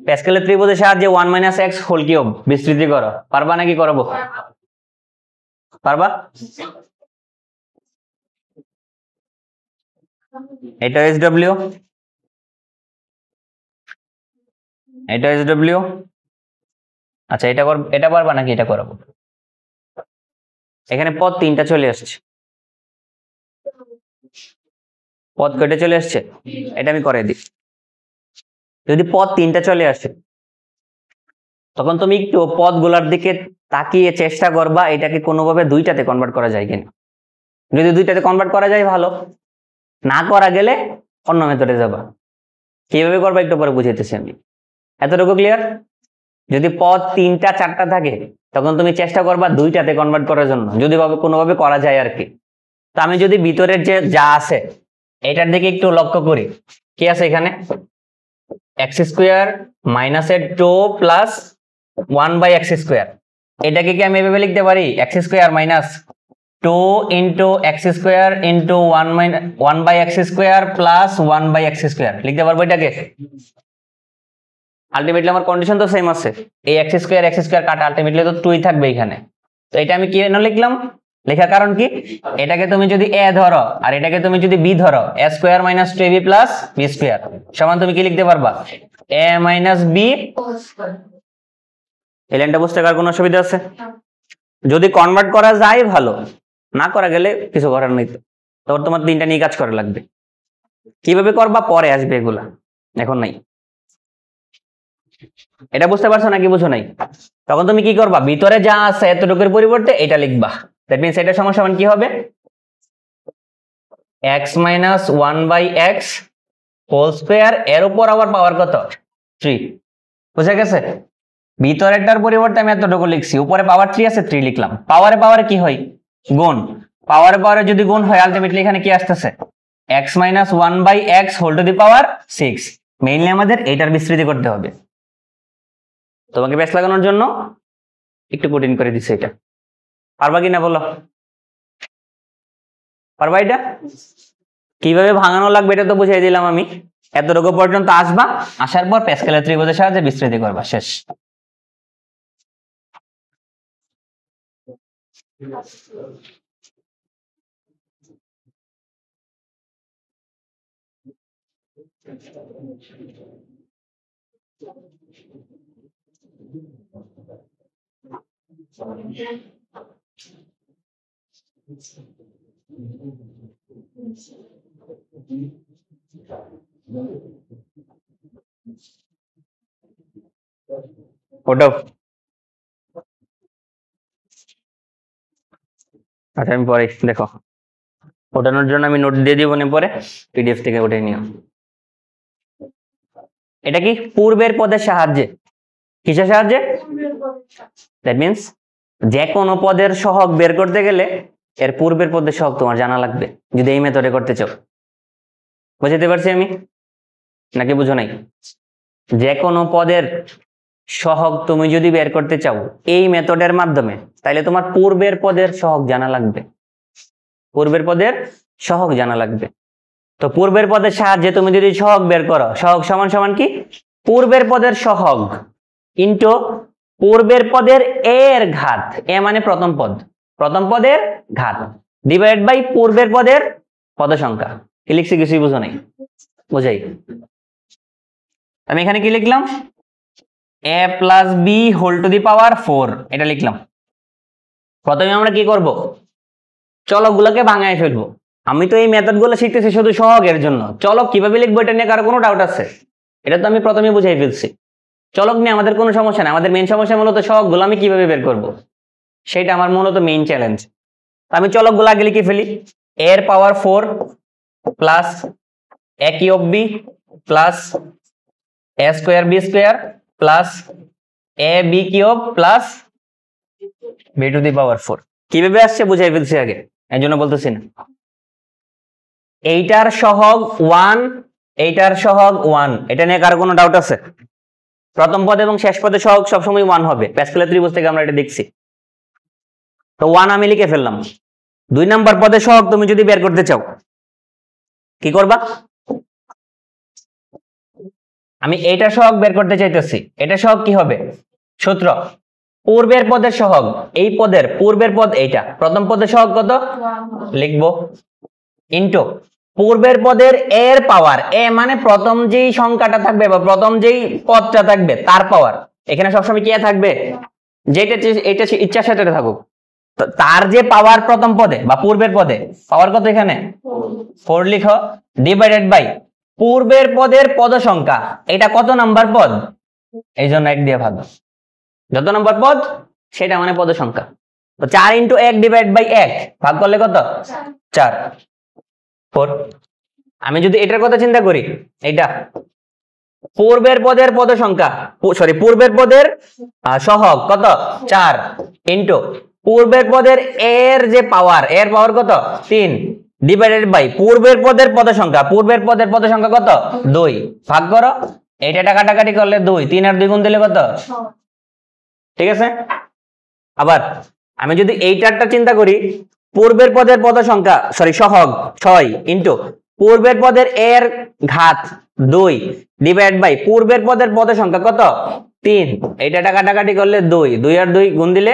প্যাসকেলের ত্রিভুজের সাহায্যে 1 - x হোল কিউব বিস্তৃতি করো। পারবা নাকি করাবো? পারবা? এটা SW, এটা SW। আচ্ছা এটা পারবা নাকি এটা করাবো? এখানে পদ 3টা চলে আসছে, পদ কয়টা চলে আসছে, এটা আমি করে দিই। যদি পদ 3টা চলে আসে তখন তুমি একটু পদগুলোর দিকে তাকিয়ে চেষ্টা করবা এটাকে কোনোভাবে 2টাতে কনভার্ট করা যায় কিনা। যদি 2টাতে কনভার্ট করা যায় ভালো, না করা গেলে অন্য মেথডে যাবা। কিভাবে করবা একটু পরে বুঝাইতেছি আমি। এতটুকু ক্লিয়ার? যদি পদ 3টা 4টা থাকে তখন তুমি চেষ্টা করবা 2টাতে কনভার্ট করার জন্য, যদি কোনোভাবে করা যায় আর কি। তো আমি যদি ভিতরের যে যা আছে এটার দিকে একটু লক্ষ্য করি, কি আছে এখানে, x² - 2 + 1/x²। এটাকে কি আমি এভাবে লিখতে পারি, x² - 2 × x² × 1/x² + 1/x², লিখতে পারবো এটাকে? আলটিমেটলি আমার কন্ডিশন তো সেম আছে, এই x² কাটা আলটিমেটলি তো 2ই থাকবে এখানে। তো এটা আমি কি না লিখলাম, লেখার কারণ কি, এটাকে তুমি যদি a ধরো আর এটাকে তুমি যদি b ধরো, a² - 2ab + b² সমান তুমি কি লিখতে পারবা, a - b। এই লাইনটা বুঝতে কার কোনো অসুবিধা আছে? যদি কনভার্ট করা যায় ভালো, না করা গেলে কিছু করার নেই। তখন তোমার 3টা নিয়ে কাজ করা লাগবে। কিভাবে করবা পরে আসবে, এগুলা এখন নাই। এটা বুঝতে পারছো নাকি বুঝো নাই? তখন তুমি কি করবা, ভিতরে যা আছে এতটুকুর পরিবর্তে এটা লিখবা। দ্যাট মিন্স এটা সমান কি হবে, x - 1/x হোল স্কয়ার এর উপর আবার পাওয়ার কত 3 বুঝা গেছে ভিতরেরটার পরিবর্তে আমি এতটুকু লিখছি উপরে পাওয়ার 3 আছে 3 লিখলাম পাওয়ারে পাওয়ারে কি হয় গুণ পাওয়ারে পাওয়ারে যদি গুণ হয় আলটিমেটলি এখানে কি আসতেছে x - 1/x whole to the power 6 mainly আমাদের এটার বিস্তৃতি করতে হবে তোমাকে ব্যাস লাগানোর জন্য একটু কঠিন করে দিছে এটা পারবা কিনা বলো পারবা এটা কিভাবে ভাঙানো লাগবে এটা তো বুঝিয়ে দিলাম আমি এতটুকু পর্যন্ত আসবা আসার পর প্যাসকেলের ত্রিভুজের সাহায্যে বিস্তৃতি করবা শেষ ওটাও আচ্ছা আমি পরে দেখো ওঠানোর জন্য আমি নোট দিয়ে দিব না পরে পিডিএফ থেকে উঠে নিও এটা কি পূর্বের পদের সাহায্যে কিসের সাহায্যে দ্যাট মিন্স যে কোনো পদের সহগ বের করতে গেলে এর পূর্বের পদের সহগ তোমার জানা লাগবে যদি এই মেথডে করতে চাও বুঝতে পারছি আমি নাকি বুঝো নাই যে কোনো পদের সহগ তুমি যদি বের করতে চাও এই মেথডের মাধ্যমে তাহলে তোমার পূর্বের পদের সহগ জানা লাগবে পূর্বের পদের সহগ জানা লাগবে তো পূর্বের পদের সাহায্যে তুমি যদি সহগ বের করো সহগ সমান সমান কি পূর্বের পদের সহগ ইনটু পূর্বের পদের এর ঘাত এ মানে প্রথম পদের ঘাত ডিভাইড বাই পূর্বের পদের পদ সংখ্যা কি লিখছি কিছুই বুঝো নাই বুঝাই আমি এখানে কি লিখলাম a plus B whole to the power 4 এটা লিখলাম প্রথমে আমরা কি করব চলকগুলোকে ভাঙায় ফেলবো আমি তো এই মেথডগুলো শিখতেছি শুধু সহগের জন্য চলক কিভাবে লিখবো এটা নিয়ে কারো কোনো ডাউট আছে এটা তো আমি প্রথমেই বুঝাই ফেলছি চলক নিয়ে আমাদের কোনো সমস্যা নেই আমাদের মেইন সমস্যা মূলত সহগগুলো আমি কিভাবে বের করব সেটা আমার মূলত মেইন চ্যালেঞ্জ আমি চলকগুলো আগে লিখে ফেলি এর power 4 plus a cube b plus a square b square plus a b cube plus b to the power 4 কিভাবে আসছে বুঝাই ফেলছি আগে এর জন্য বলতেছি না এইটার সহগ 1 এইটার সহগ 1 এটা নিয়ে কারো কোনো ডাউট আছে প্রথম পদ এবং শেষ পদের সহগ সবসময় 1 হবে প্যাসকেলের ত্রিভুজ থেকে আমরা এটা দেখছি তো 1 আমি লিখে ফেললাম 2 নাম্বার পদের সহগ তুমি যদি বের করতে চাও কি করবা আমি এইটার সহগ বের করতে চাইতেছি এটা সহগ কি হবে সূত্র পূর্বের পদের সহগ এই পদের পূর্বের পদ এইটা প্রথম পদের সহগ কত লিখবো ইনটু পূর্বের পদের এর পাওয়ার এ মানে প্রথম যেই সংখ্যাটা থাকবে বা প্রথম যেই পদটা থাকবে তার পাওয়ার এখানে সবসময় কি থাকবে যেটা এটা ইচ্ছার সাথে থাকুক তার যে পাওয়ার প্রথম পদে বা পূর্বের পদে পাওয়ার কত এখানে 4 লিখো ডিভাইডেড বাই পূর্বের পদের পদ সংখ্যা এটা কত নাম্বার পদ এই জন্য 1 দিয়ে ভাগ যত নাম্বার পদ সেটা মানে পদ সংখ্যা তো 4 ইনটু 1 ডিভাইড বাই 1 ভাগ করলে কত 4 4 আমি যদি এটার কথা চিন্তা করি এটা পূর্বের পদের পদ সংখ্যা সরি পূর্বের পদের সহগ কত 4 ইনটু পূর্বের পদের এর যে পাওয়ার এর পাওয়ার কত 3 ডিভাইডেড বাই পূর্বের পদের পদ সংখ্যা পূর্বের পদের পদ সংখ্যা কত 2 ভাগ করো এটা কাটাকাটি করলে 2 3 আর 2 গুণ দিলে কত 6 ঠিক আছে আবার আমি যদি এইটারটা চিন্তা করি পূর্বের পদের পদ সংখ্যা সরি সহগ 6 ইনটু পূর্বের পদের এর ঘাত 2 ডিভাইড বাই পূর্বের পদের পদ সংখ্যা কত 3 এটা কাটাকাটি করলে 2 2 আর 2 গুণ দিলে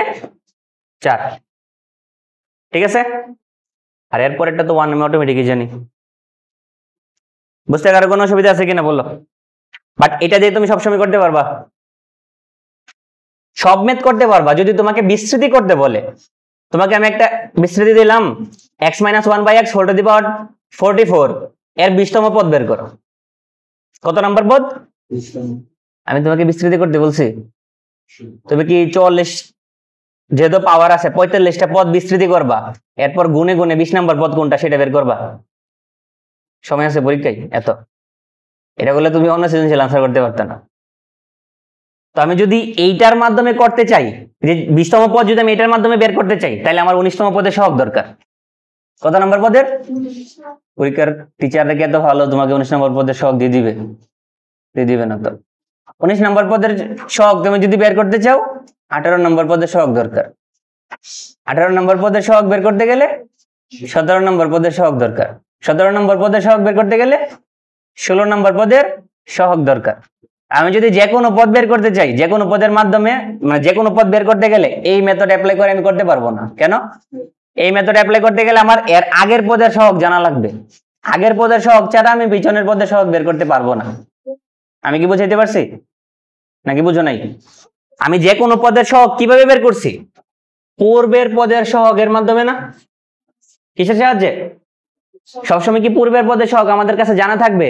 4 ঠিক আছে আর এর পরেরটা তো 1 আমি অটোমেটিকই জানি বুঝতে কারো কোনো অসুবিধা আছে কিনা বলো বাট এটা দিয়ে তুমি সবসময় করতে পারবা সব মেথ করতে পারবা যদি তোমাকে বিস্তৃতি করতে বলে তোমাকে আমি একটা বিস্তৃতি দিলাম x - 1/x whole to the power 44 এর 20তম পদ বের করো কত নাম্বার পদ 20তম আমি তোমাকে বিস্তৃতি করতে বলছি তুমি কি 44 যেহেতু পাওয়ার আছে 45টা পদ বিস্তৃতি করবা এরপর গুণে গুণে 20 নাম্বার পদ কোনটা সেটা বের করবা সময় আছে পরীক্ষায় এত এটা বলে তুমি অন্য সৃজনশীল আনসার করতে পারতো না। তো আমি যদি এইটার মাধ্যমে করতে চাই, যে 20তম পদ যদি আমি এটার মাধ্যমে বের করতে চাই, তাহলে আমার 19তম পদের সহগ দরকার। কত নম্বর পদের? পরীক্ষার টিচাররা কি এত ভালো তোমাকে 19 নম্বর পদের সহগ দিয়ে দিবে না। তো 19 নম্বর পদের সহগ তুমি যদি বের করতে চাও, 18 নম্বর পদের সহগ দরকার। 18 নম্বর পদের সহগ বের করতে গেলে 17 নম্বর পদের সহগ দরকার। 17 নম্বর পদের সহগ বের করতে গেলে 16 নম্বর পদের সহগ দরকার। আমি যদি যে কোনো পদ বের করতে চাই, যে কোনো পদের মাধ্যমে, মানে যে কোনো পদ বের করতে গেলে এই মেথড অ্যাপ্লাই করে আমি করতে পারবো না। কেন? এই মেথড অ্যাপ্লাই করতে গেলে আমার এর আগের পদের সহগ জানা লাগবে। আগের পদের সহগ ছাড়া আমি পিছনের পদের সহগ বের করতে পারবো না। আমি কি বুঝাইতে পারছি নাকি বুঝো নাই? আমি যে কোনো পদের সহগ কিভাবে বের করছি? পূর্বের পদের সহগের মাধ্যমে না? কিসের সাহায্যে? সবসময় কি পূর্বের পদের সহগ আমাদের কাছে জানা থাকবে?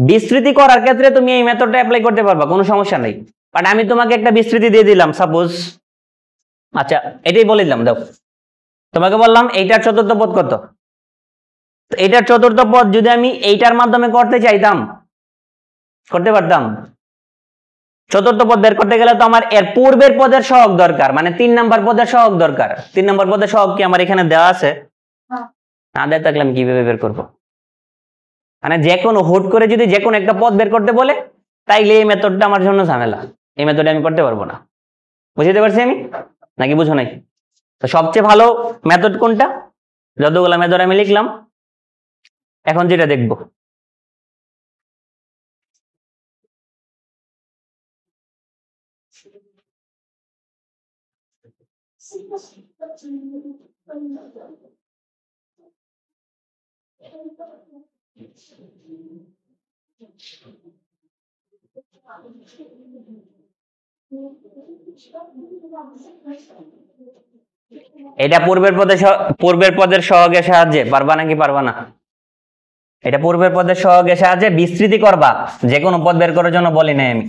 বিস্তৃতি করার ক্ষেত্রে তুমি এই মেথডটা অ্যাপ্লাই করতে পারবা, কোনো সমস্যা নেই। বাট আমি তোমাকে একটা বিস্তৃতি দিয়ে দিলাম, সাপোজ, আচ্ছা এটাই বলে দিলাম, দাও তোমাকে বললাম এইটার চতুর্থ পদ কত। এইটার চতুর্থ পদ যদি আমি এইটার মাধ্যমে করতে চাইতাম, করতে পারতাম? চতুর্থ পদ বের করতে গেলে তো আমার এর পূর্বের পদের সহগ দরকার, মানে 3 নম্বর পদের সহগ দরকার। 3 নম্বর পদের সহগ কি আমার এখানে দেওয়া আছে? না দেওয়া থাকলে আমি কিভাবে বের করবো? মানে যে কোনো হুট করে যদি যে কোনো একটা পদ বের করতে বলে, তাইলে এই মেথডটা আমার জন্য ঝামেলা, এই মেথডে আমি করতে পারবো না। বুঝতে পারছি আমি নাকি বুঝো নাই? তো সবচেয়ে ভালো মেথড কোনটা? যতগুলো মেথড আমি লিখলাম, এখন যেটা দেখবো, এটা পূর্বের পদের সহগের সাহায্যে পারবা নাকি পারবা না? এটা পূর্বের পদের সহগের সাহায্যে বিস্তৃতি করবা, যে কোনো পদ বের করার জন্য বলি নাই আমি।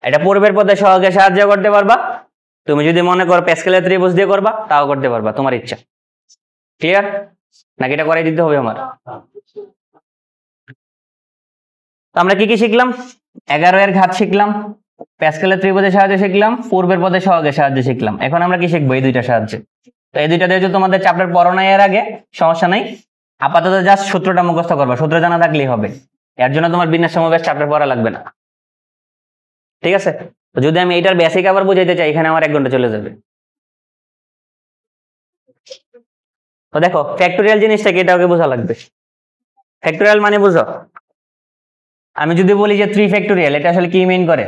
এটা পূর্বের পদের সহগের সাহায্যে করতে পারবা। তুমি যদি মনে করো প্যাসকেলের ত্রিভুজ দিয়ে করবা, তাও করতে পারবা, তোমার ইচ্ছা। ক্লিয়ার নাকি? এটা করে দিতে হবে আমার। তো আমরা কি কি শিখলাম? 11 এর ঘাত শিখলাম, প্যাসকেলের ত্রিভুজের সাহায্যে শিখলাম, পূর্বের পদের সহগের সাহায্যে শিখলাম। এখন আমরা কি শিখবো? এই দুইটা সাহায্যে। তো এই দুইটা দিয়ে তোমাদের চ্যাপ্টার পড়ো না এর আগে, সমস্যা নাই, আপাতত জাস্ট সূত্রটা মুখস্থ করবা, সূত্র জানা থাকলেই হবে। এর জন্য তোমার বিন্যাস সমাবেশ চ্যাপ্টার পড়া লাগবে না, ঠিক আছে? তো যদি আমি এইটার বেসিক আবার বুঝাইতে চাই, এখানে আমার 1 ঘন্টা চলে যাবে। তো দেখো ফ্যাক্টোরিয়াল জিনিসটা কি, এটা ওকে বোঝা লাগবে। ফ্যাক্টোরিয়াল মানে বুঝো, আমি যদি বলি যে 3 ফ্যাক্টোরিয়াল, এটা আসলে কি মিন করে?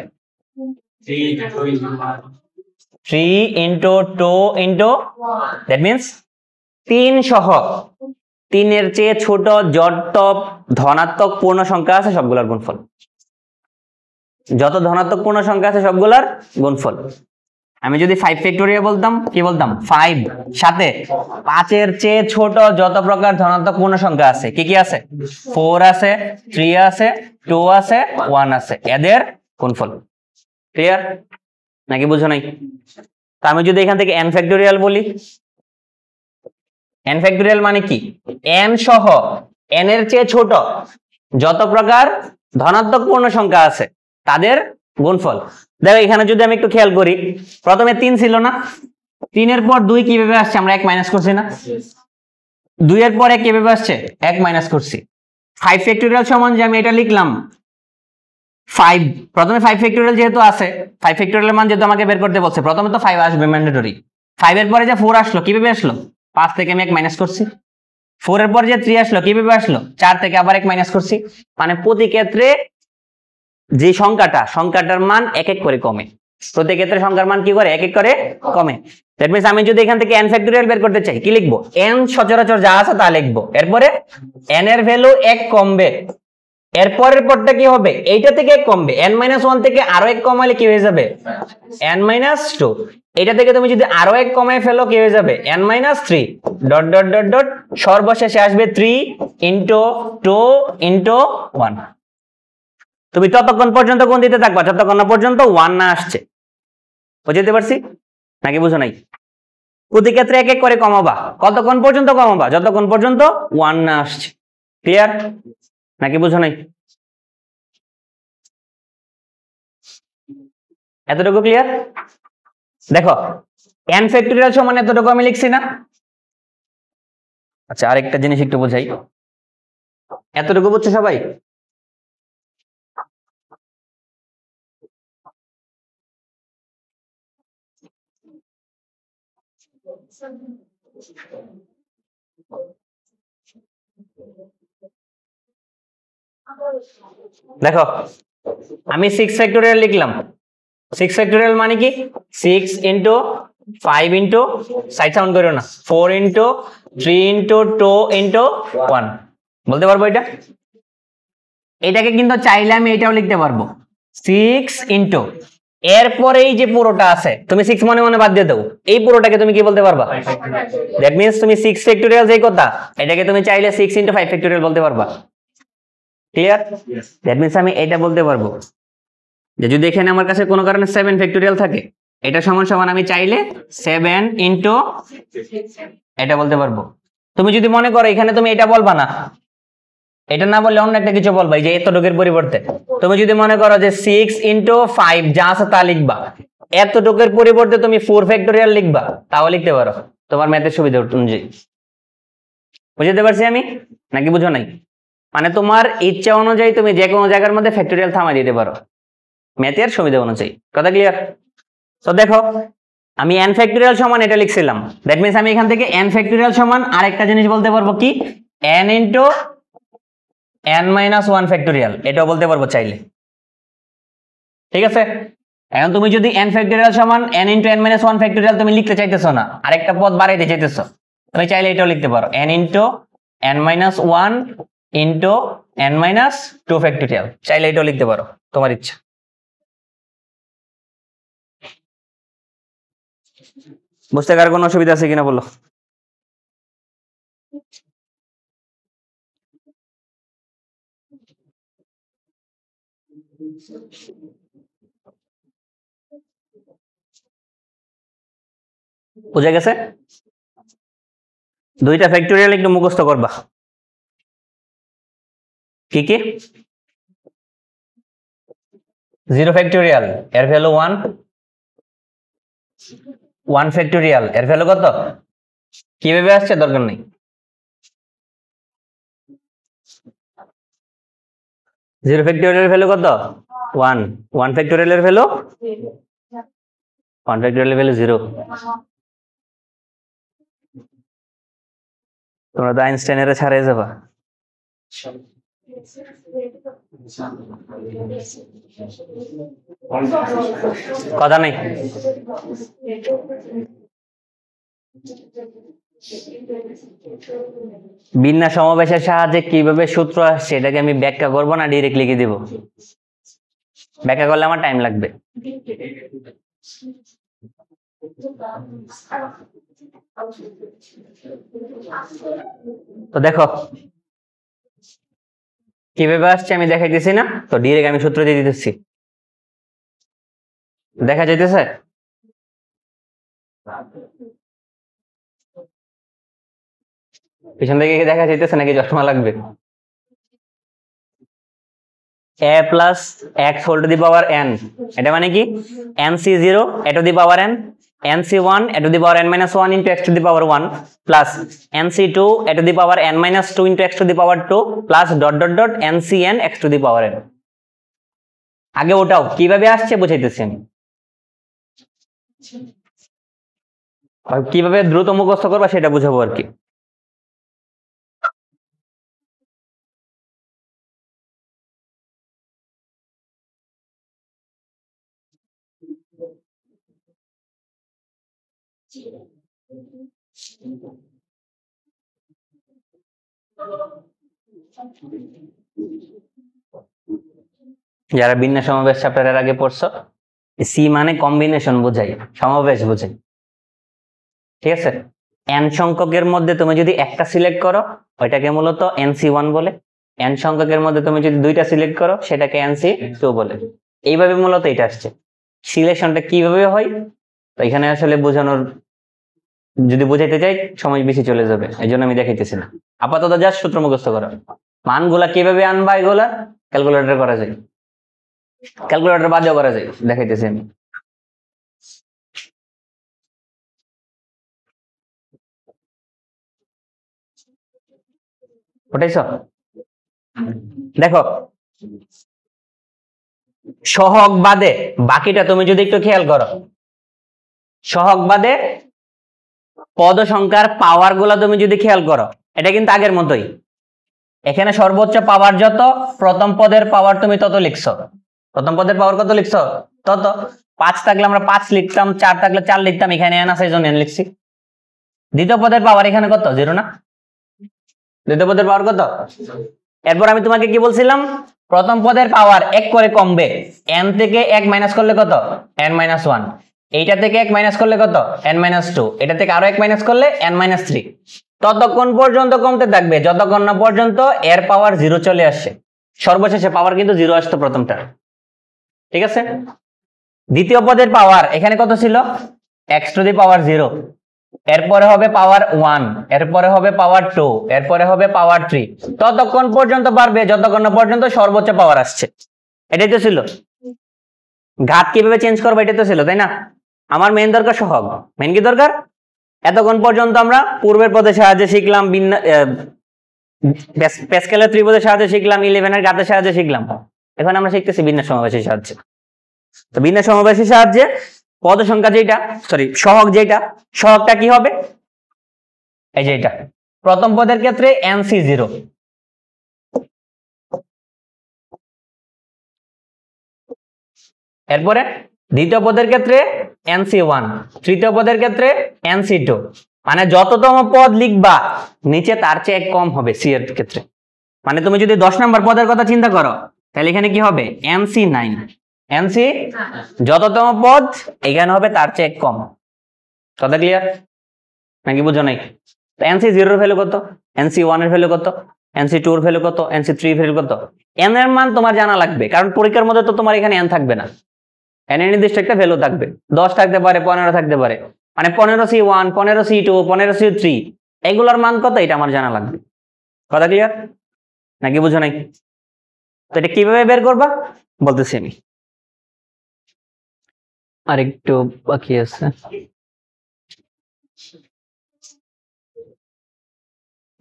3 into 2 into, that means 3 সহ 3 এর চেয়ে ছোট যত ধনাত্মক পূর্ণ সংখ্যা আছে সবগুলোর গুণফল। যত ধনাত্মক পূর্ণ সংখ্যা আছে সবগুলোর গুণফল। আমি যদি 5 ফ্যাক্টোরিয়াল বলতাম, কি বলতাম? 5 সাথে 5 এর চেয়ে ছোট যত প্রকার ধনাত্মক পূর্ণ সংখ্যা আছে, কি কি আছে? 4 আছে, 3 আছে, 2 আছে, 1 আছে, এদের গুণফল। ক্লিয়ার নাকি বুঝো নাই? তা আমি যদি এখান থেকে n ফ্যাক্টোরিয়াল বলি, n ফ্যাক্টোরিয়াল মানে কি? n সহ n এর চেয়ে ছোট যত প্রকার ধনাত্মক পূর্ণ সংখ্যা আছে তাদের গুণফল। দেখো এখানে যদি আমি একটু খেয়াল করি, প্রথমে 3 ছিল না? 3 এর পর 2 কিভাবে আসছে? আমরা 1 মাইনাস করছি না? 2 এর পর 1 কিভাবে আসছে? 1 মাইনাস করছি। 5 ফ্যাক্টোরিয়াল সমান যে আমি এটা লিখলাম 5, প্রথমে 5 ফ্যাক্টোরিয়াল যেহেতু আছে, 5 ফ্যাক্টোরিয়াল মান যেহেতু আমাকে বের করতে বলছে, প্রথমে তো 5 আসবে ম্যান্ডেটরি। 5 এর পরে যে 4 আসলো কিভাবে আসলো? 5 থেকে আমি 1 মাইনাস করছি। 4 এর পর যে 3 আসলো কিভাবে আসলো? 4 থেকে আবার 1 মাইনাস করছি। মানে প্রতি ক্ষেত্রে যে সংখ্যাটার মান এক এক করে কমে, প্রতি ক্ষেত্রে সংখ্যার মান কি করে? এক এক করে কমে। দ্যাট মিন্স আমি যদি এখান থেকে n ফ্যাক্টোরিয়াল বের করতে চাই, কি লিখবো? n সচরাচর যা আছে তা লিখবো, এরপরে n এর ভ্যালু 1 কমবে, এরপরের পরটা কি হবে? এইটা থেকে 1 কমবে, n-1 থেকে আরো 1 কমালে কি হয়ে যাবে? n-2। এটা থেকে তুমি যদি আরো 1 কমায় ফেলো কি হয়ে যাবে? n-3 dot dot dot dot, সর্বশেষে আসবে 3 into 2 into 1। তুমি ততক্ষণ পর্যন্ত কোন দিতে থাকবা যতক্ষণ না পর্যন্ত 1 না আসছে। বুঝতে পারছি নাকি বুঝো নাই? প্রতি ক্ষেত্রে 1 1 করে কমাবা, কতক্ষণ পর্যন্ত কমাবা? যতক্ষণ পর্যন্ত 1 না আসছে। ক্লিয়ার নাকি বুঝো নাই? এতটুকু ক্লিয়ার? দেখো n ফ্যাক্টরিয়াল সমান এতটুকু আমি লিখছি না? আচ্ছা আরেকটা জিনিস একটু বোঝাই, এতটুকু বুঝছো সবাই? দেখো আমি 6 ফ্যাক্টরিয়াল লিখলাম। 6 ফ্যাক্টরিয়াল মানে কি? 6 ইন্টু 5 ইন্টু সাইড সাউন্ড করো না, 4 ইন্টু 3 ইন্টু 2 ইন্টু 1 বলতে পারবো এটা? এটাকে কিন্তু চাইলে আমি এটাও লিখতে পারবো 6 ইন্টু এরপরে এই যে পুরোটা আছে তুমি 6 মনে মনে বাদ দিয়ে দাও, এই পুরোটাকে তুমি কি বলতে পারবা? দ্যাট মিন্স তুমি 6 ফ্যাক্টরিয়াল যে কথা এটাকে তুমি চাইলে 6 ইন্টু 5 ফ্যাক্টরিয়াল বলতে পারবা। ক্লিয়ার? দ্যাট মিন্স আমি এটা বলতে পারবো যে যদি এখানে আমার কাছে কোনো কারণে 7 ফ্যাক্টরিয়াল থাকে, এটা সমান সমান আমি চাইলে 7 ইন্টু এটা বলতে পারবো। তুমি যদি মনে করো এখানে তুমি এটা বলবা না, এটা না বললে অন্য একটা কিছু বলবা, এই যে এতটুকুর পরিবর্তে তুমি যদি মনে করো যে 6 ইন্টু 5 যা আছে তা লিখবা, এতটুকুর পরিবর্তে তুমি 4 ফ্যাক্টরিয়াল লিখবা, তাও লিখতে পারো তোমার ম্যাথের সুবিধা অনুযায়ী। বুঝতে পারছি আমি নাকি বুঝো নাই? মানে তোমার ইচ্ছা অনুযায়ী তুমি যে কোনো জায়গার মধ্যে ফ্যাক্টরিয়াল থামাই দিতে পারো ম্যাথের সুবিধা অনুযায়ী। কথা ক্লিয়ার? তো দেখো আমি n ফ্যাক্টরিয়াল সমান এটা লিখছিলাম, দ্যাট মিন্স আমি এখান থেকে n ফ্যাক্টরিয়াল সমান আরেকটা জিনিস বলতে পারবো কি n into n minus 1 factorial, এটাও বলতে পারবো চাইলে। ঠিক আছে, এখন তুমি যদি n ফ্যাক্টরিয়াল সমান n into n minus 1 factorial তুমি লিখতে চাইতেছো না, আরেকটা পদ বাড়াইতে চাইতেছো, তুমি চাইলে এটাও লিখতে পারো n into n minus 1 into n minus 2 factorial, চাইলে এটাও লিখতে পারো, তোমার ইচ্ছা। বুঝতে কার কোনো অসুবিধা আছে কিনা বলো? বুঝে গেছে? দুইটা ফ্যাক্টরিয়াল একটু মুখস্থ করবা। কি কি? 0 ফ্যাক্টরিয়াল এর ভ্যালু 1, 1 ফ্যাক্টরিয়াল এর ভ্যালু কত? কিভাবে আসছে দরকার নেই। 0 ফ্যাক্টরিয়াল এর ভ্যালু কত? 1, 1 ফ্যাক্টরিয়াল এর ভ্যালু 1 ফ্যাক্টরিয়াল এর ভ্যালু 0। তোমরা তো আইনস্টাইনের ছাড়াই যাবা। কথা নেই। বিন্যাস সমাবেশের সাহায্যে কিভাবে সূত্র আসছে এটাকে আমি ব্যাখ্যা করবো না ডিরেক্ট লিখে দিব? ব্যাখ্যা করলে আমার টাইম লাগবে। তো দেখো কিভাবে আসছে আমি দেখাইতেছি না, তো ডিরেক্ট আমি সূত্র দিয়ে দিতেছি। দেখা যাইতেছে? পিছন থেকে দেখা যাইতেছে নাকি চশমা লাগবে? a plus x whole to the power n, এটা মানে কি nc0 a to the power n, nc1 a to the power n minus 1 into x to the power 1 plus nc2 a to the power n minus 2 into x to the power 2 plus dot dot dot ncn x to the power n। আগে ওটাও কিভাবে আসছে বুঝাইতেছি আমি, কিভাবে দ্রুত মুখস্থ করবা সেটা বুঝাবো আর কি। যারা বিন্যাস সমাবেশ চ্যাপ্টারের আগে পড়ছো, সি মানে কম্বিনেশন বোঝাই, সমাবেশ বোঝাই। ঠিক আছে, n সংখ্যকের মধ্যে তুমি যদি একটা সিলেক্ট করো ওইটাকে মূলত nc1 বলে, n সংখ্যকের মধ্যে তুমি যদি দুইটা সিলেক্ট করো সেটাকে nc2 বলে। এইভাবে মূলত এটা আসছে। সিলেকশনটা কিভাবে হয় তো এখানে আসলে বোঝানোর, যদি বোঝাইতে চাই সময় বেশি চলে যাবে, এই জন্য আমি দেখাইতেছি না। আপাতত জাস্ট সূত্র মুখস্থ করো। মানগুলা কিভাবে আনবা এগুলা ক্যালকুলেটর করা যায়, ক্যালকুলেটর বাদেও করা যায়, দেখাইতেছি আমি। উঠাইছ? দেখো সহগ বাদে বাকিটা তুমি যদি একটু খেয়াল করো, সহগ বাদে পদ সংখ্যার পাওয়ার গুলা তুমি যদি খেয়াল করো, এটা কিন্তু আগের মতোই। এখানে সর্বোচ্চ পাওয়ার যত, প্রথম পদের পাওয়ার তুমি তত লিখছো। প্রথম পদের পাওয়ার কত লিখছো? তত। 5 থাকলে আমরা 5 লিখতাম, 4 থাকলে 4 লিখতাম, এখানে n আছে এইজন্য n লিখছি। দ্বিতীয় পদের পাওয়ার এখানে কত? 0 না? দ্বিতীয় পদের পাওয়ার কত? এরপর আমি তোমাকে কি বলছিলাম, প্রথম পদের পাওয়ার 1 করে কমবে, n থেকে 1 মাইনাস করলে কত? n-1। এইটা থেকে 1 মাইনাস করলে কত? n-2। এটা থেকে আরো 1 মাইনাস করলে n-3। ততক্ষণ পর্যন্ত কমতে থাকবে যতক্ষণ না পর্যন্ত এর পাওয়ার 0 চলে আসে। সর্বশেষে পাওয়ার কিন্তু 0 আসতো প্রথমটা, ঠিক আছে? দ্বিতীয় পদের পাওয়ার এখানে কত ছিল? x to the power 0। এরপরে হবে পাওয়ার 1, এরপরে হবে পাওয়ার 2, এরপরে হবে পাওয়ার 3। ততক্ষণ পর্যন্ত বাড়বে যতক্ষণ না পর্যন্ত সর্বোচ্চ পাওয়ার আসছে। এটাই তো ছিল। ঘাত কিভাবে চেঞ্জ করবো এটাই তো ছিল, তাই না? আমার মেইন দরকার সহগ। মেইন কি দরকার? এতক্ষণ পর্যন্ত আমরা পূর্বের পদের সাহায্যে শিখলাম, প্যাসকেলের ত্রিপদের সাহায্যে শিখলাম, 11 এর ঘাতের সাহায্যে শিখলাম। এখন আমরা শিখতেছি বিন্যাস সমাবেশের সাহায্যে। তো বিন্যাস সমাবেশের সাহায্যে পদ সংখ্যা যেটা, সরি সহগ যেটা, সহগটা কি হবে? এই যে এটা প্রথম পদের ক্ষেত্রে nc0, এরপরে দ্বিতীয় পদের ক্ষেত্রে nc1, তৃতীয় পদের ক্ষেত্রে nc2। মানে যততম পদ লিখবা নিচে তার চেয়ে এক কম হবে সি এর ক্ষেত্রে। মানে তুমি যদি 10 নম্বর পদের কথা চিন্তা করো তাহলে এখানে কি হবে? nc9। nc যততম পদ এখানে হবে তার চেয়ে এক কম। কথা ক্লিয়ার নাকি বুঝো নাই? nc0 এর ভ্যালু কত, nc1 এর ভ্যালু কত, nc2 এর ভ্যালু কত, nc3 এর ভ্যালু কত? n এর মান তোমার জানা লাগবে, কারণ পরীক্ষার মধ্যে তো তোমার এখানে n থাকবে না। n এর নির্দিষ্ট একটা ভ্যালু থাকবে, 10 থাকতে পারে, 15 থাকতে পারে। মানে 15c1, 15c2, 15c3 এগুলোর মান কত এটা আমার জানা লাগবে। কথা ক্লিয়ার নাকি বুঝো নাই? তো এটা কিভাবে বের করবা বলতেছি আমি, আর একটু বাকি আছে।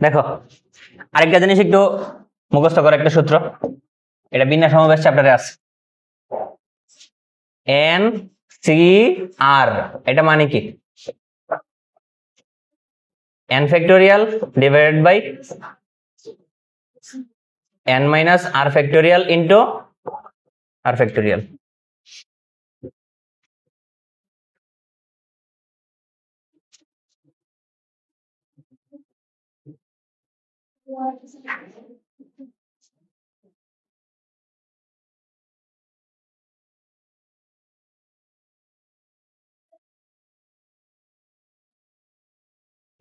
দেখো আরেকটা জিনিস একটু মুখস্থ করো, একটা সূত্র, এটা বিন্যাস সমাবেশ চ্যাপ্টারে আছে। n-c-r এটা মানে কি? n factorial divided by n minus r factorial into r factorial.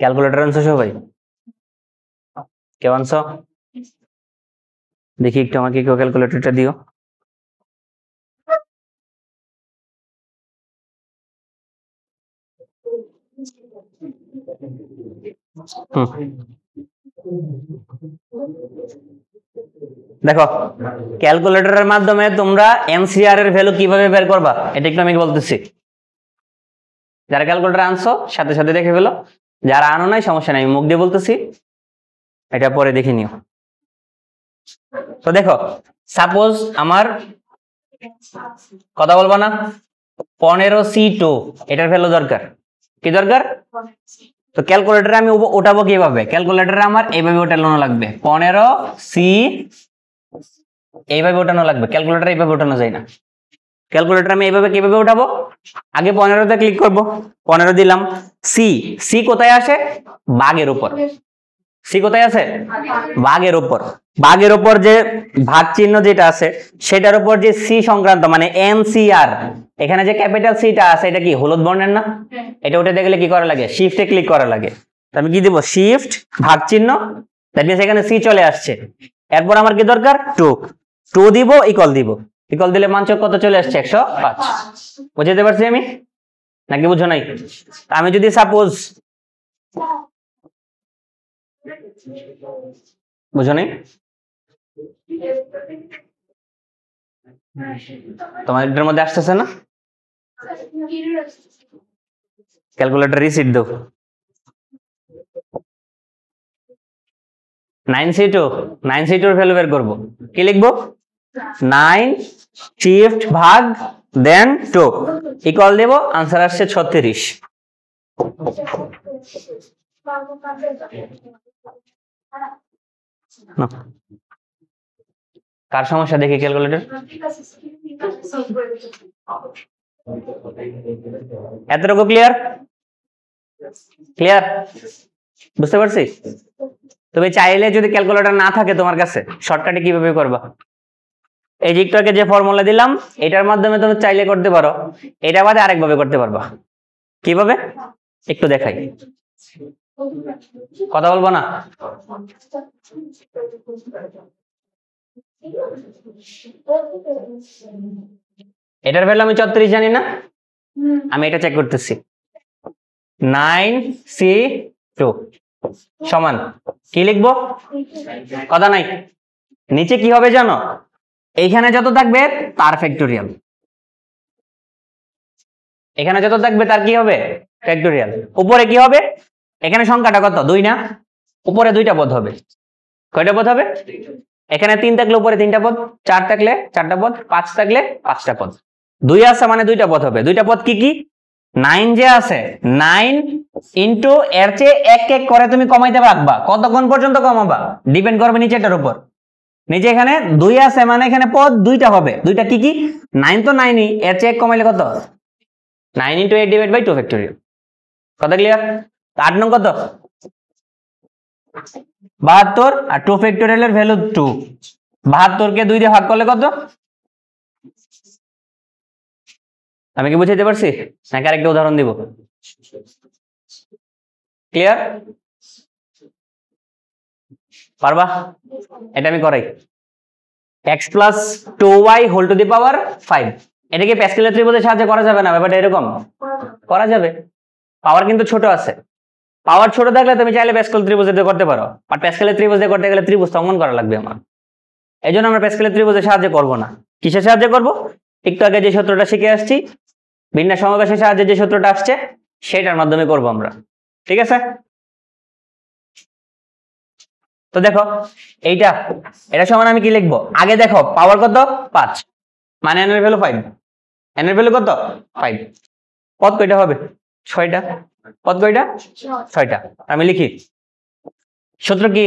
Calculator আনছো সবাই? কেউ আনছো? দেখি একটু আমাকে কেউ ক্যালকুলেটরটা দিও। দেখো ক্যালকুলেটরের মাধ্যমে তোমরা এনসিআর এর ভ্যালু কিভাবে বের করবা এটা একটু আমি বলতেছি। যারা ক্যালকুলেটর আনছো সাথে সাথে দেখে ফেলো, যারা আনো নাই সমস্যা নাই, আমি মুখ দিয়ে বলতেছি, এটা পরে দেখে নিও। তো দেখো সাপোজ আমার, কথা বলবো না, 15c2 এটার ভ্যালু দরকার। কি দরকার? তো ক্যালকুলেটরে আমি ওঠাবো কিভাবে? ক্যালকুলেটরে আমার এইভাবে ওঠানো লাগবে, 15c এইভাবে ওঠানো লাগবে। ক্যালকুলেটর এইভাবে ওঠানো যায় না। ক্যালকুলেটর আমি এইভাবে কিভাবে উঠাবো? আগে 15তে ক্লিক করব, 15 দিলাম। সি, সি কোথায় আসে? ভাগের উপর। সি কোথায় আছে? ভাগের উপর। ভাগের উপর যে ভাগ চিহ্ন যেটা আছে সেটার উপর যে সি সংক্রান্ত মানে এনসিআর, এখানে যে ক্যাপিটাল সিটা আছে এটা কি হলুদ বর্ণের না? এটা উঠে গেলে কি করা লাগে? শিফটে ক্লিক করা লাগে। তো আমি কি দিব? শিফট ভাগ চিহ্ন, দ্যাট মিন্স এখানে সি চলে আসছে। এরপর আমার কি দরকার? 2 দিব, ইকুয়াল দিব। ইকুয়াল দিলে মান কত চলে আসছে? 105। বুঝতে পারছি আমি নাকি বুঝো নাই? আমি যদি সাপোজ, বুঝো নাই? তোমাদের মধ্যে আসতেছে না? ক্যালকুলেটর রিসিট দাও। 9c2 এর ভ্যালু বের করবো, কি লিখবো? 9 শিফট ভাগ দেন 2 ইকুয়াল দেব, আনসার আসছে 36। কার সমস্যা দেখি ক্যালকুলেটর? এতটুকু ক্লিয়ার? ক্লিয়ার, বুঝতে পারছি? তুমি চাইলে যদি ক্যালকুলেটর না থাকে তোমার কাছে, শর্টকাটে কিভাবে করবা? এই যে একটু আগে যে ফর্মুলা দিলাম এটার মাধ্যমে তুমি চাইলে করতে পারো, এটা বাদে আরেকভাবে করতে পারবা। কিভাবে একটু দেখাই, কথা বলবো না? এটার ভ্যালু আমি 34 জানি না, আমি এটা চেক করতেছি। 9c2 সমান কি লিখবো? কথা নাই, নিচে কি হবে জানো? এইখানে যত থাকবে তার ফ্যাক্টোরিয়াল, এখানে যত থাকবে তার কি হবে? ফ্যাক্টোরিয়াল। উপরে কি হবে? এখানে সংখ্যাটা কত? 2 না? উপরে 2টা পদ হবে। কয়টা পদ হবে? এখানে 3 থাকলে উপরে 3টা পদ, 4 থাকলে 4টা পদ, 5 থাকলে 5টা পদ। 2 আছে মানে 2টা পদ হবে। 2টা পদ কি কি? 9 যে আছে 9 ইনটু এর চেয়ে এক এক করে তুমি কমাইতে রাখবা, কতক্ষণ পর্যন্ত কমাবা ডিপেন্ড করবে নিচেটার উপর। নিচে এখানে 2 আছে মানে এখানে পদ 2টা হবে। 2টা কি কি? 9 তো 9ই, এর চেয়ে এক কমাইলে কত? 9 ইনটু 8 ডিভাইড বাই 2 ফ্যাক্টোরিয়াল। কথা ক্লিয়ার? 8 নং কত? 72, আর 2 ফ্যাক্টোরিয়াল এর ভ্যালু 2। 72 কে 2 দিয়ে ভাগ করলে কত? আমি কি বুঝাইতে পারছি নাকি আরেকটা উদাহরণ দিব? ক্লিয়ার? পারবা? এটা আমি করাই। x plus 2y whole to the power 5, এটাকে প্যাসকেলের ত্রিভুজের সাহায্যে করা যাবে না? ব্যাপারটা এরকম করা যাবে। পাওয়ার কিন্তু ছোট আছে, পাওয়ার ছোট থাকলে তুমি চাইলে প্যাসকেল ত্রিভুজ দিয়ে করতে পারো, আর প্যাসকেলের ত্রিভুজ দিয়ে করতে গেলে ত্রিভুজ অঙ্কন করা লাগবে আমার। এই জন্য আমরা প্যাসকেলের ত্রিভুজের সাহায্যে করব না। কিসের সাহায্যে করব? একটু আগে যে সূত্রটা শিখে আসছি, বিন্যাস সমবায়ের সাহায্যে যে সূত্রটা আসছে সেটার মাধ্যমে করব আমরা। ঠিক আছে? তো দেখো এটা সমান আমি কি লিখবো? আগে দেখো পাওয়ার কত? 5 মানে n এর ভ্যালু 5, n এর ভ্যালু কত? 5। পদ কয়টা হবে? 6টা। পদ কয়টা? 6টা। আমি লিখি সূত্র কি?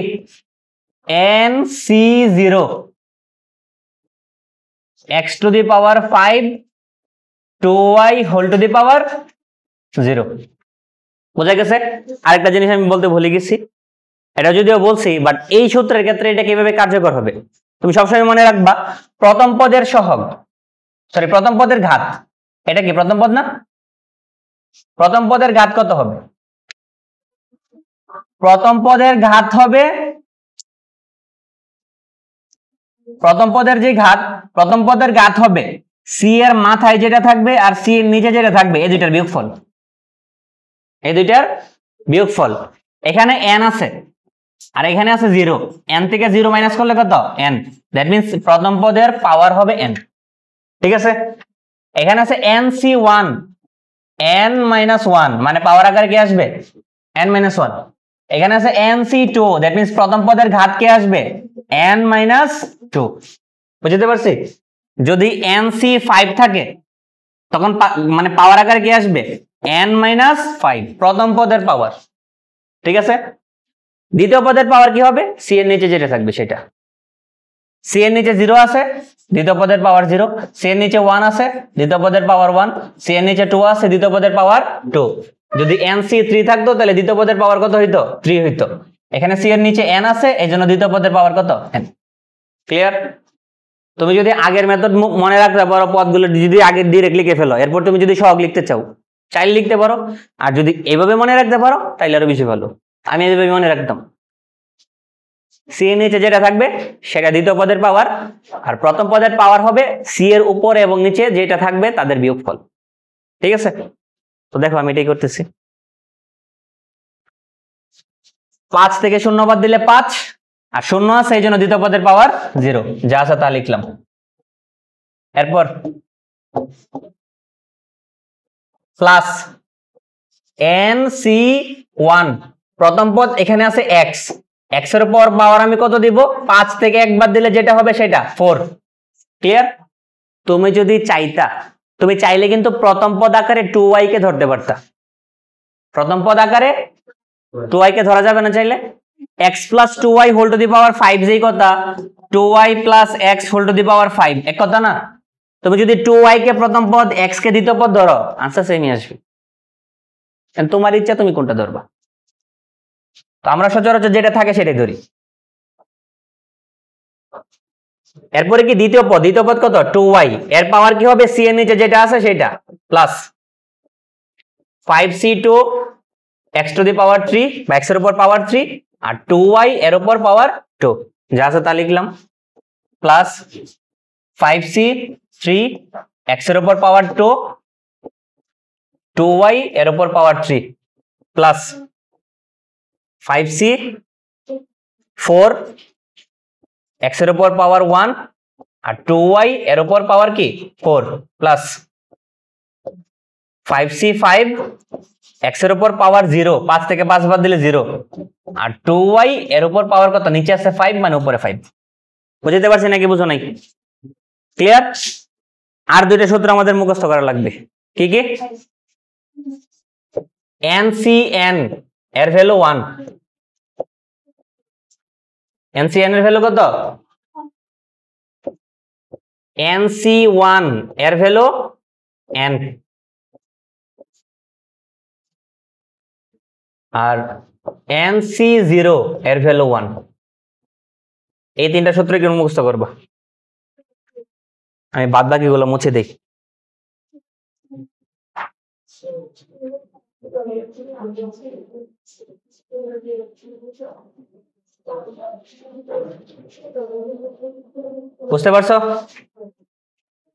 nc0 x to the power 5 2y whole to the power 0। বোঝা গেছে? আরেকটা জিনিস আমি বলতে ভুলে গেছি, এটা যদিও বলছি বাট এই সূত্রের ক্ষেত্রে এটা কিভাবে কার্যকর হবে তুমি সবসময় মনে রাখবা। প্রথম পদের সহগ, সরি প্রথম পদের ঘাত, এটা কি প্রথম পদ না? প্রথম পদের ঘাত কত হবে? প্রথম পদের ঘাত হবে, প্রথম পদের যে ঘাত, প্রথম পদের ঘাত হবে সি এর মাথায় যেটা থাকবে আর সি এর নিচে যেটা থাকবে এই দুইটার বিয়োগফল, এই দুইটার বিয়োগফল। এখানে n আছে আর এখানে আছে 0, n থেকে 0 মাইনাস করলে কত? n, দ্যাট মিন্স প্রথম পদের পাওয়ার হবে n। ঠিক আছে? এখানে আছে nc1, n মাইনাস 1 মানে পাওয়ার আকারে কি আসবে? n minus 1। এখানে আছে nc2, দ্যাট মিন্স প্রথম পদের ঘাত কে আসবে? n minus 2। বুঝতে পারছি? যদি nc5 থাকে তখন মানে পাওয়ার আকারে কি আসবে? n মাইনাস 5 প্রথম পদের পাওয়ার। ঠিক আছে? দ্বিতীয় পদের পাওয়ার কি হবে? সি এর নিচে যেটা থাকবে সেটা। সি এর নিচে 0 আছে, দ্বিতীয় পদের পাওয়ার 0। সি এর নিচে 1 আছে, দ্বিতীয় পদের পাওয়ার 1। সি এর নিচে 2 আছে, দ্বিতীয় পদের পাওয়ার 2। যদি nc3 থাকতো তাহলে দ্বিতীয় পদের পাওয়ার কত হইতো? 3 হইতো। এখানে সি এর নিচে n আছে, এই জন্য দ্বিতীয় পদের পাওয়ার কত? n। ক্লিয়ার? তুমি যদি আগের মেথড মনে রাখতে পারো, পদগুলো যদি আগে ডিরেক্ট লিখে ফেলো, এরপর তুমি যদি সহগ লিখতে চাও চাইলে লিখতে পারো, আর যদি এভাবে মনে রাখতে পারো তাইলে আরো বেশি ভালো। আমি এভাবে মনে রাখতাম, সি এর নিচে যেটা থাকবে সেটা দ্বিতীয় পদের পাওয়ার, আর প্রথম পদের পাওয়ার হবে সি এর উপরে এবং নিচে যেটা থাকবে তাদের বিয়োগফল। ঠিক আছে? তো দেখো আমি এটাই করতেছি। 5 থেকে 0 বাদ দিলে 5, আর শূন্য আছে এই জন্য দ্বিতীয় পদের পাওয়ার 0, যা আছে তা লিখলাম। এরপর প্লাস nc1, প্রথম পদ এখানে আছে x, x এর উপর পাওয়ার আমি কত দিব? 5 থেকে 1 বাদ দিলে যেটা হবে সেটা 4। ক্লিয়ার? তুমি যদি চাইতা, তুমি চাইলে কিন্তু প্রথম পদ আকারে 2y কে ধরতে পারতা। প্রথম পদ আকারে 2y কে ধরা যাবে না চাইলে? x plus 2y whole to the power 5 যেই কথা, 2y plus x whole to the power 5 এক কথা না? তুমি যদি 2y কে প্রথম পদ, x কে দ্বিতীয় পদ ধরো, আনসার সেমই আসবে। তোমার ইচ্ছা তুমি কোনটা ধরবা। তো আমরা সচরাচর যেটা থাকে সেটাই ধরি। এরপরে কি দ্বিতীয় পদ? দ্বিতীয় পদ কত? 2y, এর পাওয়ার কি হবে? c এর নিচে যেটা আছে সেটা plus 5c2 x to the power 3, বা x এর উপর পাওয়ার 3, আর 2y এর উপর পাওয়ার 2, যা আছে তা লিখলাম, প্লাস 5c3 x এর উপর পাওয়ার 2, 2y এর উপর পাওয়ার 3, প্লাস 5c4 x এর উপর পাওয়ার 1 আর 2y এর উপর পাওয়ার কি 4, প্লাস 5c5 x এর উপর পাওয়ার 0, 5 থেকে 5 বাদ দিলে 0, আর 2y এর উপর পাওয়ার কত? নিচে আছে 5 মানে উপরে 5। বুঝতে পারছি নাকি বুঝো নাই? ক্লিয়ার? আর দুইটা সূত্র আমাদের মুখস্থ করা লাগবে। কি কি? NCN এর ভ্যালু 1, NCN এর ভ্যালু কত? NC1 এর ভ্যালু n, আর NC0 এর ভ্যালু 1। এই তিনটা সূত্র কি মুখস্থ করবা? আমি বাদ বাকিগুলো মুছে দেই। বুঝতে পারছো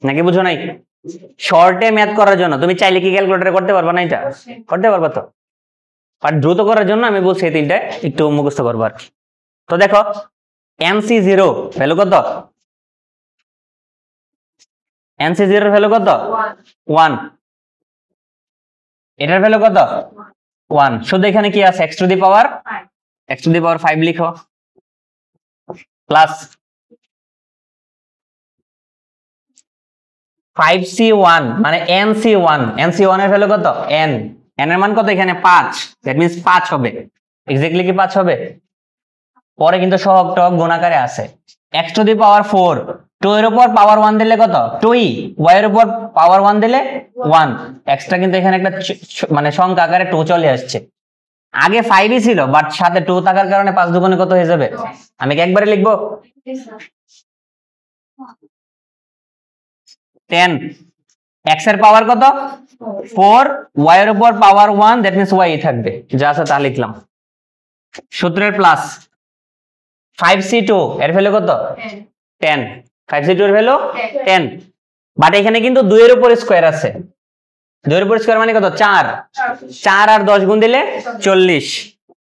নাকি বুঝো নাই? শর্টে ম্যাথ করার জন্য তুমি চাইলে কি ক্যালকুলেটরে করতে পারবা না? এটা করতে পারবা তো, আর দ্রুত করার জন্য আমি বলছি এই তিনটা একটু মুখস্থ করবো আর কি। তো দেখো NC0 ভ্যালু কত? NC0 এর ভ্যালু কত? 1। এটার ভ্যালু কত? 1। শুধু এখানে কি আছে? x টু দি পাওয়ার 5 লিখো, প্লাস 5c1 মানে NC1 এর ভ্যালু কত? n, n এর মান কত? এখানে 5, দ্যাট মিন্স 5 হবে। এক্স্যাক্টলি কি 5 হবে? পরে কিন্তু সহগ টহগ গুণাকারে আছে। x টু দি পাওয়ার 4, 2 এর উপর পাওয়ার 1 দিলে কত? 2y, y এর উপর পাওয়ার 1 দিলে 1, এক্সট্রা কিন্তু এখানে একটা মানে সংখ্যা আকারে 2 চলে আসছে। আগে 5ই ছিল, বাট সাথে 2 থাকার কারণে 5 দুগুণে কত হয়ে যাবে? আমি কি একবারে লিখবো? 10। x এর পাওয়ার কত? 4, y এর উপর পাওয়ার 1, দ্যাট মিন্স y থাকবে, যা আছে তা লিখলাম। সূত্রের প্লাস 5c2 এর ভ্যালু কত? 10। 5c2 এর ভ্যালু 10, বাট এখানে কিন্তু 2 এর উপর স্কয়ার আছে। 2 এর উপর স্কয়ার মানে কত? 4। 4 আর 10 গুণ দিলে 40।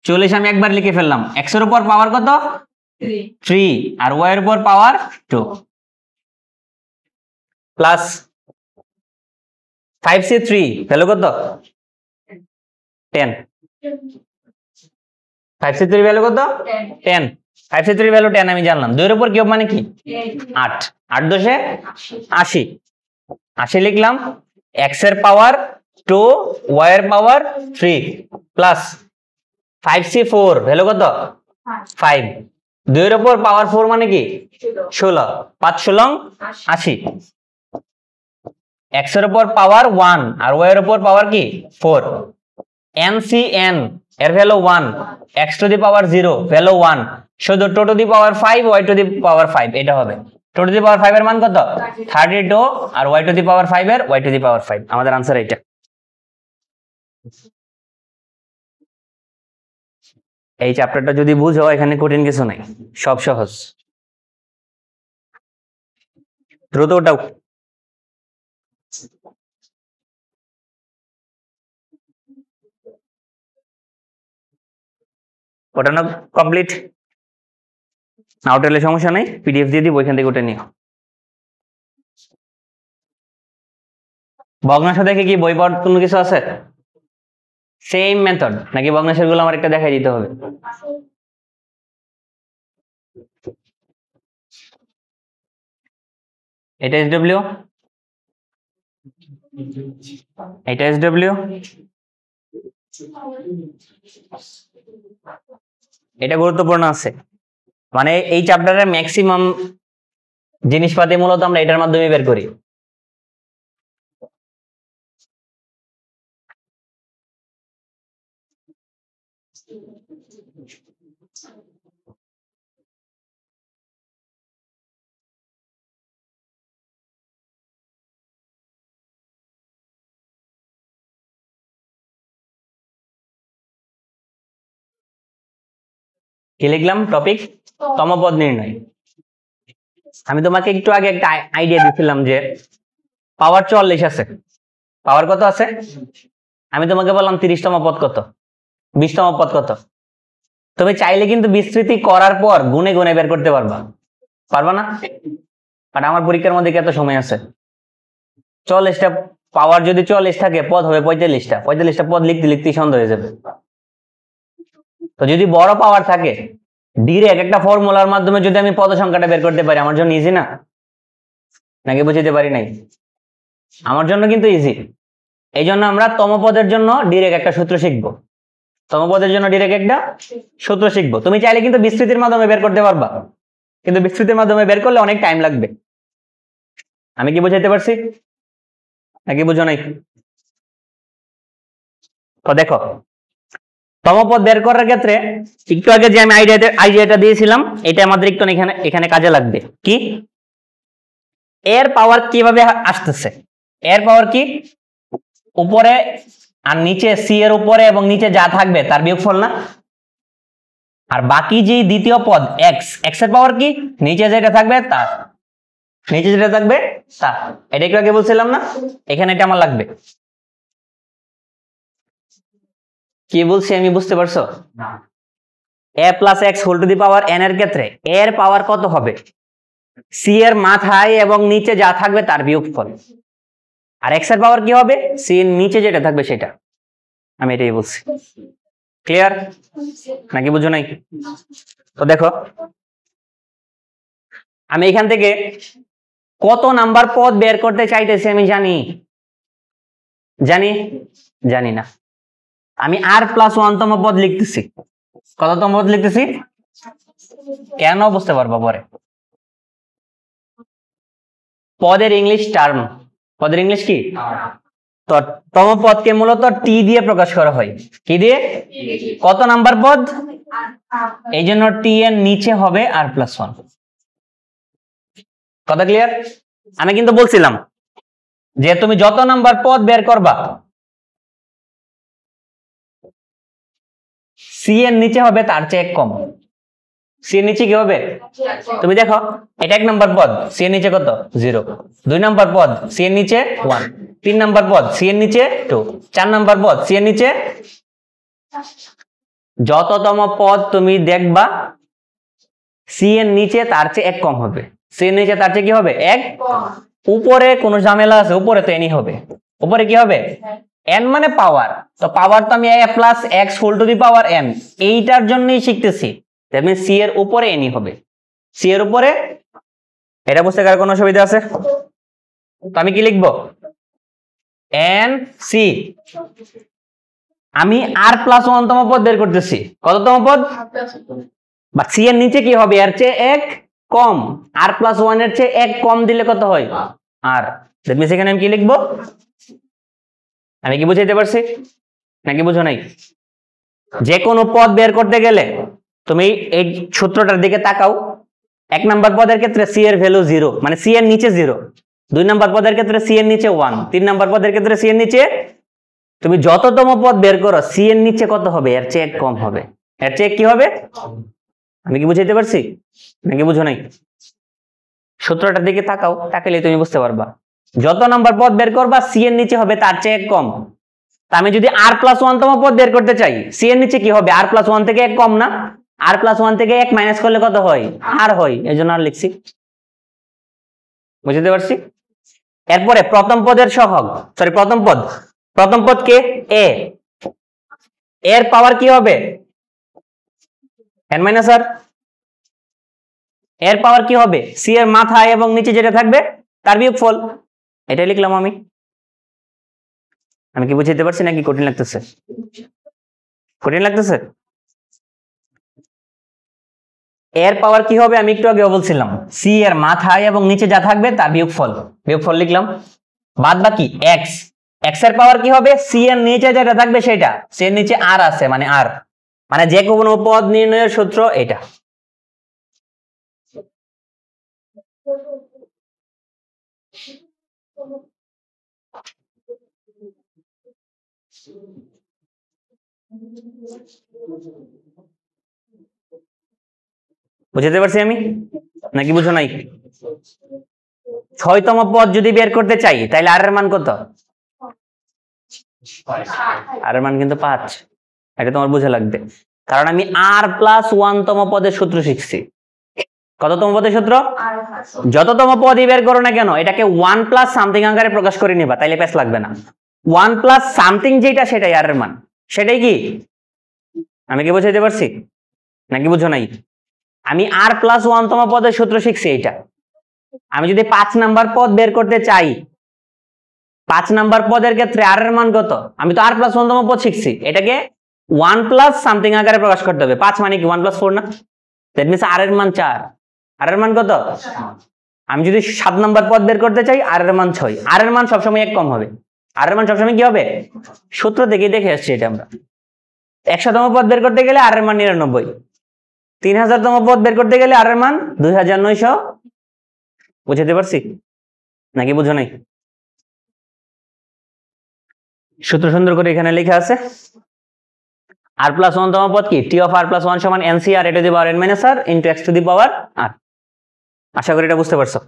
40 আমি একবার লিখে ফেললাম। x এর উপর পাওয়ার কত? 3, আর y এর উপর পাওয়ার 2, প্লাস 5c3 ভ্যালু কত? 10। 5c3 ভ্যালু কত? 10। 5c3 ভ্যালু 10 আমি জানলাম। 2 এর উপর কিউব মানে কি? 8। 8 দশে 80। 80 লিখলাম। x এর পাওয়ার 2, y এর পাওয়ার 3, প্লাস 5c4 ভ্যালু কত? 5। 2 এর উপর পাওয়ার 4 মানে কি? 16। 5 16 80। x এর উপর পাওয়ার 1 আর y এর উপর পাওয়ার কি? 4। NCN এর value 1, x to the power 0 value 1, শুধু 2 to the power 5, y to the power 5 এটা হবে। 2 টু দি পাওয়ার 5 এর মান কত? 32, আর y টু দি পাওয়ার 5 এর y টু দি পাওয়ার 5। আমাদের आंसर এটা। এই চ্যাপ্টারটা যদি বুঝো, এখানে কঠিন কিছু নাই, সব সহজ। দ্রুত ওটাও। ওটানো কমপ্লিট। না উঠালে সমস্যা নেই, পিডিএফ দিয়ে দিব, ওইখান থেকে উঠে নিও। ভগ্নাংশ দেখে কি বই পড়ার কোনো কিছু আছে? সেম মেথড নাকি ভগ্নাংশের গুলো আমার একটা দেখাই দিতে হবে? এটা এসডব্লিউ, এটা এসডব্লিউ, এটা গুরুত্বপূর্ণ আছে, মানে এই চ্যাপ্টারের ম্যাক্সিমাম জিনিসপাতি মূলত আমরা এটার মাধ্যমে বের করি। কি লিখলাম? টপিক তমপদ নির্ণয়। আমি তোমাকে একটু আগে একটা আইডিয়া দিছিলাম যে পাওয়ার 44 আছে, পাওয়ার কত আছে? আমি তোমাকে বললাম 30তম পদ কত, 20তম পদ কত। তুমি চাইলে কিন্তু বিস্তৃতি করার পর গুনে গুনে বের করতে পারবা, পারবা না? আর আমার পরীক্ষার মধ্যে কত সময় আছে? 44টা পাওয়ার যদি 44 থাকে, পদ হবে 45টা, 45টা পদ লিখতে লিখতেই সন্ধ্যা হয়ে যাবে। তো যদি বড় পাওয়ার থাকে, ডিরেক্ট একটা ফর্মুলার মাধ্যমে যদি আমি পদ সংখ্যাটা বের করতে পারি, আমার জন্য ইজি না? নাকি বুঝতে পারি নাই? আমার জন্য কিন্তু ইজি। এই জন্য আমরা তমপদের জন্য ডিরেক্ট একটা সূত্র শিখবো, তমপদের জন্য ডিরেক্ট একটা সূত্র শিখবো। তুমি চাইলে কিন্তু বিস্তৃতির মাধ্যমে বের করতে পারবা, কিন্তু বিস্তৃতির মাধ্যমে বের করলে অনেক টাইম লাগবে। আমি কি বুঝাইতে পারছি নাকি বুঝো নাই? তো দেখো, তমপদ বের করার ক্ষেত্রে একটু আগে যে আমি আইডিয়াটা দিয়েছিলাম, এটা আমাদের একটু এখানে কাজে লাগবে। কি? এর পাওয়ার কিভাবে আসতেছে? এর পাওয়ার কি? উপরে আর নিচে, সি এর উপরে এবং নিচে যা থাকবে তার বিয়োগফল না? আর বাকি যে দ্বিতীয় পদ এক্স, এক্স এর পাওয়ার কি? নিচে যেটা থাকবে তার, নিচে যেটা থাকবে তার। এটা একটু আগে বলছিলাম না? এখানে এটা আমার লাগবে। কি বলছি আমি, বুঝতে পারছো? A plus x whole to the power n এর ক্ষেত্রে এর পাওয়ার কত হবে? সি এর মাথায় এবং নিচে যা থাকবে তার বিয়োগফল। আর এক্স এর পাওয়ার কি হবে? সি এর নিচে যেটা থাকবে সেটা। আমি এটাই বলছি। ক্লিয়ার নাকি বুঝো নাই? তো দেখো, আমি এখান থেকে কত নাম্বার পদ বের করতে চাইতেছি আমি জানি? জানি? জানি না। আমি আর প্লাস 1তম পদ লিখতেছি। কততম পদ লিখতেছি? কেন বুঝতে পারবো পরে। পদের ইংলিশ টার্ম, পদের ইংলিশ কি? তো তম পদকে মূলত টি দিয়ে প্রকাশ করা হয়। কি দিয়ে? কত নাম্বার পদ? এই জন্য টি এর নিচে হবে আর প্লাস 1। কথা ক্লিয়ার? আমি কিন্তু বলছিলাম যে তুমি যত নাম্বার পদ বের করবা, সি এর নিচে হবে তার চেয়ে এক কম। সি এর নিচে কি হবে? তুমি দেখো, এটা 1 নাম্বার পদ, সি এর নিচে কত? 0। 2 নাম্বার পদ, সি এর নিচে 1। 3 নাম্বার পদ, সি এর নিচে 2। 4 নাম্বার পদ, সি এর নিচে। যততম পদ তুমি দেখবা সি এর নিচে তার চেয়ে 1 কম হবে। সি এর নিচে তার চেয়ে কি হবে? 1। উপরে কোনো ঝামেলা আছে? উপরে তো এনই হবে। উপরে কি হবে? n মানে পাওয়ার। তো পাওয়ার তো আমি a plus x whole to the power n, এইটার জন্যই শিখতেছি। দ্যাট মিন্স সি এর উপরে এনই হবে, সি এর উপরে। এটা বুঝতে কার কোনো অসুবিধা আছে? তো আমি কি লিখবো? n c। আমি আর প্লাস 1তম পদ বের করতেছি। কততম পদ? বা সি এর নিচে কি হবে? এর চেয়ে 1 কম। আর প্লাস 1 এর চেয়ে 1 কম দিলে কত হয়? আর। দ্যাট মিন্স এখানে আমি কি লিখবো? আমি কি বুঝাইতে পারছি নাকি বুঝো নাই? যে কোনো পদ বের করতে গেলে তুমি এই সূত্রটার দিকে তাকাও। 1 নাম্বার পদের ক্ষেত্রে সি এর ভ্যালু 0, মানে সি এর নিচে 0। 2 নাম্বার পদের ক্ষেত্রে সি এর নিচে 1। 3 নাম্বার পদের ক্ষেত্রে সি এর নিচে। তুমি যততম পদ বের করো, সি এর নিচে কত হবে? এর চেয়ে 1 কম হবে। এর চেয়ে কি হবে? আমি কি বুঝাইতে পারছি নাকি বুঝো নাই? সূত্রটার দিকে তাকাও, তাকালে তুমি বুঝতে পারবা। যত নাম্বার পদ বের করবা সি এর নিচে হবে তার চেয়ে 1 কম। তা আমি যদি আর প্লাস 1তম পদ বের করতে চাই, সি এর নিচে কি হবে? আর প্লাস 1 থেকে 1 কম না? আর প্লাস ওয়ান থেকে এক মাইনাস করলে কত হয়? আর হয়, এই জন্য আর লিখছি। বুঝতে পারছি? এরপরে প্রথম পদের সহগ, সরি প্রথম পদ কে? এ। এর পাওয়ার কি হবে? n মাইনাস আর। এর পাওয়ার কি হবে? সি এর মাথায় এবং নিচে যেটা থাকবে তার বিয়োগফল। এটাই লিখলাম আমি। আমি কি বুঝতে পারছি নাকি কঠিন লাগতেছে? কঠিন লাগতেছে? এর পাওয়ার কি হবে আমি একটু আগে বলছিলাম, সি এর মাথায় এবং নিচে যা থাকবে তার বিয়োগফল লিখলাম। বাদ বাকি এক্স, এক্স এর পাওয়ার কি হবে? সি এর নিচে যেটা থাকবে সেটা, সি এর নিচে আর আছে মানে আর, মানে যে কোনো পদ নির্ণয়ের সূত্র এটা। বুঝতে পারছি আমি নাকি বুঝো নাই? 6তম পদ যদি বের করতে চাই তাহলে আর এর মান কত? আর এর মান কিন্তু 5। এটা তোমার বুঝে লাগবে, কারণ আমি আর প্লাস 1তম পদের সূত্র শিখছি। কততম পদের সূত্র? যততম পদই বের করো না কেন এটাকে 1 প্লাস সামথিং আকারে প্রকাশ করে নিবা, তাইলে প্যাচ লাগবে না। 1 প্লাস সামথিং যেটা সেটাই আর এর মান, সেটাই কি? আমি কি বুঝাইতে পারছি নাকি বুঝো নাই? আমি আর প্লাস 1তম পদের সূত্র শিখছি এইটা। আমি যদি 5 নাম্বার পদ বের করতে চাই, 5 নাম্বার পদের ক্ষেত্রে আর এর মান কত? আমি তো আর প্লাস 1তম পদ শিখছি, এটাকে 1 প্লাস সামথিং আকারে প্রকাশ করতে হবে। 5 মানে কি 1 প্লাস 4 না? দ্যাট মিন্স আর এর মান 4। আর এর মান কত? আমি যদি 7 নাম্বার পদ বের করতে চাই আর এর মান 6। আর এর মান সবসময় এক কম হবে। আর এর মান সবসময় কি হবে? সূত্র থেকে দেখে আসছি এটা আমরা। 100তম পদ বের করতে গেলে আর এর মান 99। 3000তম পদ বের করতে গেলে আর এর মান 2900। বুঝতে পারছি নাকি বুঝো নাই? সূত্র সুন্দর করে এখানে লেখা আছে। আর প্লাস 1তম পদ কি? টি অফ আর প্লাস 1 সমান n c r a to the power n minus r into x to the power r. আশা করি এটা বুঝতে পারছো।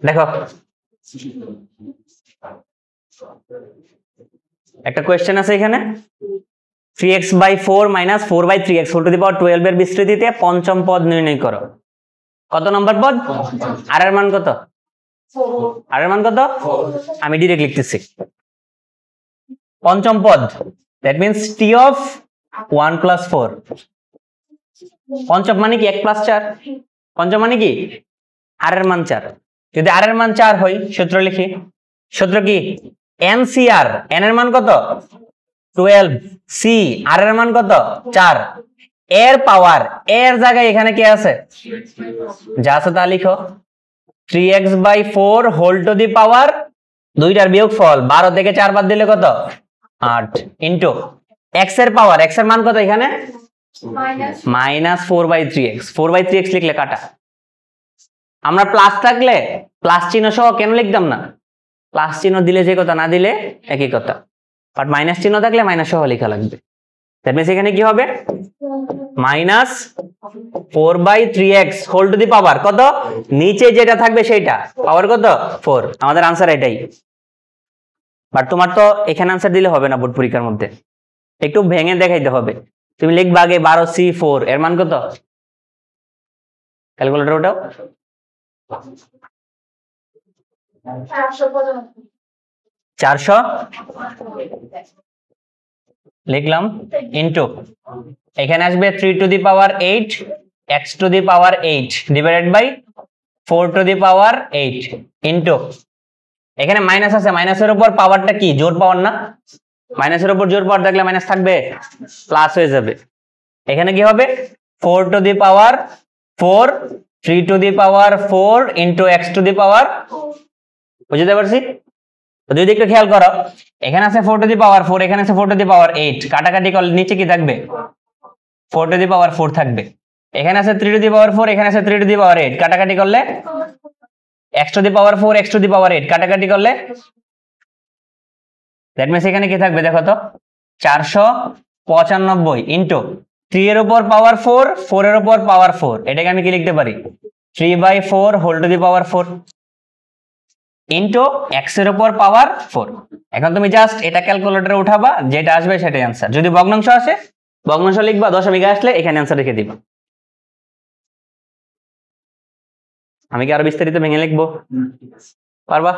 দেখো একটা কোয়েশ্চেন আছে এখানে, 3x/4 minus 4/3x whole to the power 12 এর বিস্তৃতিতে পঞ্চম পদ নির্ণয় করো। কত নম্বর পদ? আর এর মান কত? আর এর মান কত? আমি ডিরেক্ট লিখতেছি। পঞ্চম পদ, that means T of 1 plus 4। পঞ্চম মানে কি 1 প্লাস 4। পঞ্চম মানে কি আর এর মান 4। যদি আর এর মান 4 হয় সূত্র লিখি। সূত্র কি? এনসিআর, এন এর মান কত? 12, সি আর এর মান কত? 4। এর পাওয়ার, এর জায়গায় এখানে কি আছে? যা আছে তা লিখো। 3x/4 হোল টু দি পাওয়ার, দুইটার বিয়োগফল 12 থেকে 4 বাদ দিলে কত? 8 ইনটু x এর পাওয়ার, x এর মান কত এখানে? Minus 4/3x। 4/3x লিখলে কাটা। আমরা প্লাস থাকলে প্লাস চিহ্ন সহ কেন লিখতাম না? প্লাস চিহ্ন দিলে যে কথা, না দিলে একই কথা। বাট মাইনাস চিহ্ন থাকলে মাইনাস সহ লেখা লাগবে। দ্যাট মিন্স এখানে কি হবে? Minus 4/3x whole to the power কত? নিচে যেটা থাকবে সেইটা পাওয়ার কত? 4। আমাদের আনসার এটাই। বাট তোমার তো এখানে আনসার দিলে হবে না, বোর্ড পরীক্ষার মধ্যে একটু ভেঙে দেখাইতে হবে। তুমি লিখবা আগে 12c4 এর মান কত? ক্যালকুলেটর ওটাও 400 লিখলাম ইনটু এখানে আসবে 3 to the power 8 x to the power 8 divided by 4 to the power 8 into এখানে মাইনাস আছে, মাইনাসের উপর পাওয়ারটা কি? জোর পাওয়ার না? মাইনাসের উপর জোর পাওয়ার থাকলে মাইনাস থাকবে, প্লাস হয়ে যাবে। এখানে কি হবে? 4 to the power 4 3 to the power 4 into x to the power. বুঝতে পারছি? যদি একটু খেয়াল করো, এখানে আছে 4 টু দি পাওয়ার 4, এখানে আছে 4 টু দি পাওয়ার 8, কাটাকাটি করলে নিচে কি থাকবে? 4 টু দি পাওয়ার 4 থাকবে। এখানে আছে 3 টু দি পাওয়ার 4, এখানে আছে 3 টু দি পাওয়ার 8, কাটাকাটি করলে x to the power 4 x to the power 8, কাটাকাটি করলে দ্যাট মিন্স এখানে কি থাকবে দেখো তো? 495 ইনটু 3 এর উপর পাওয়ার 4, 4 এর উপর পাওয়ার 4। এটাকে আমি কি লিখতে পারি? 3/4 whole to the power 4। Into x এর উপর পাওয়ার 4। এখন তুমি জাস্ট এটা ক্যালকুলেটরে উঠাবা, যেটা আসবে সেটাই অ্যান্সার। যদি ভগ্নাংশ আসে ভগ্নাংশ লিখবা, দশমিক আসলে এখানে অ্যান্সার লিখে দিবা। আমি কি আরো বিস্তারিত ভেঙে লিখবো? পারবা?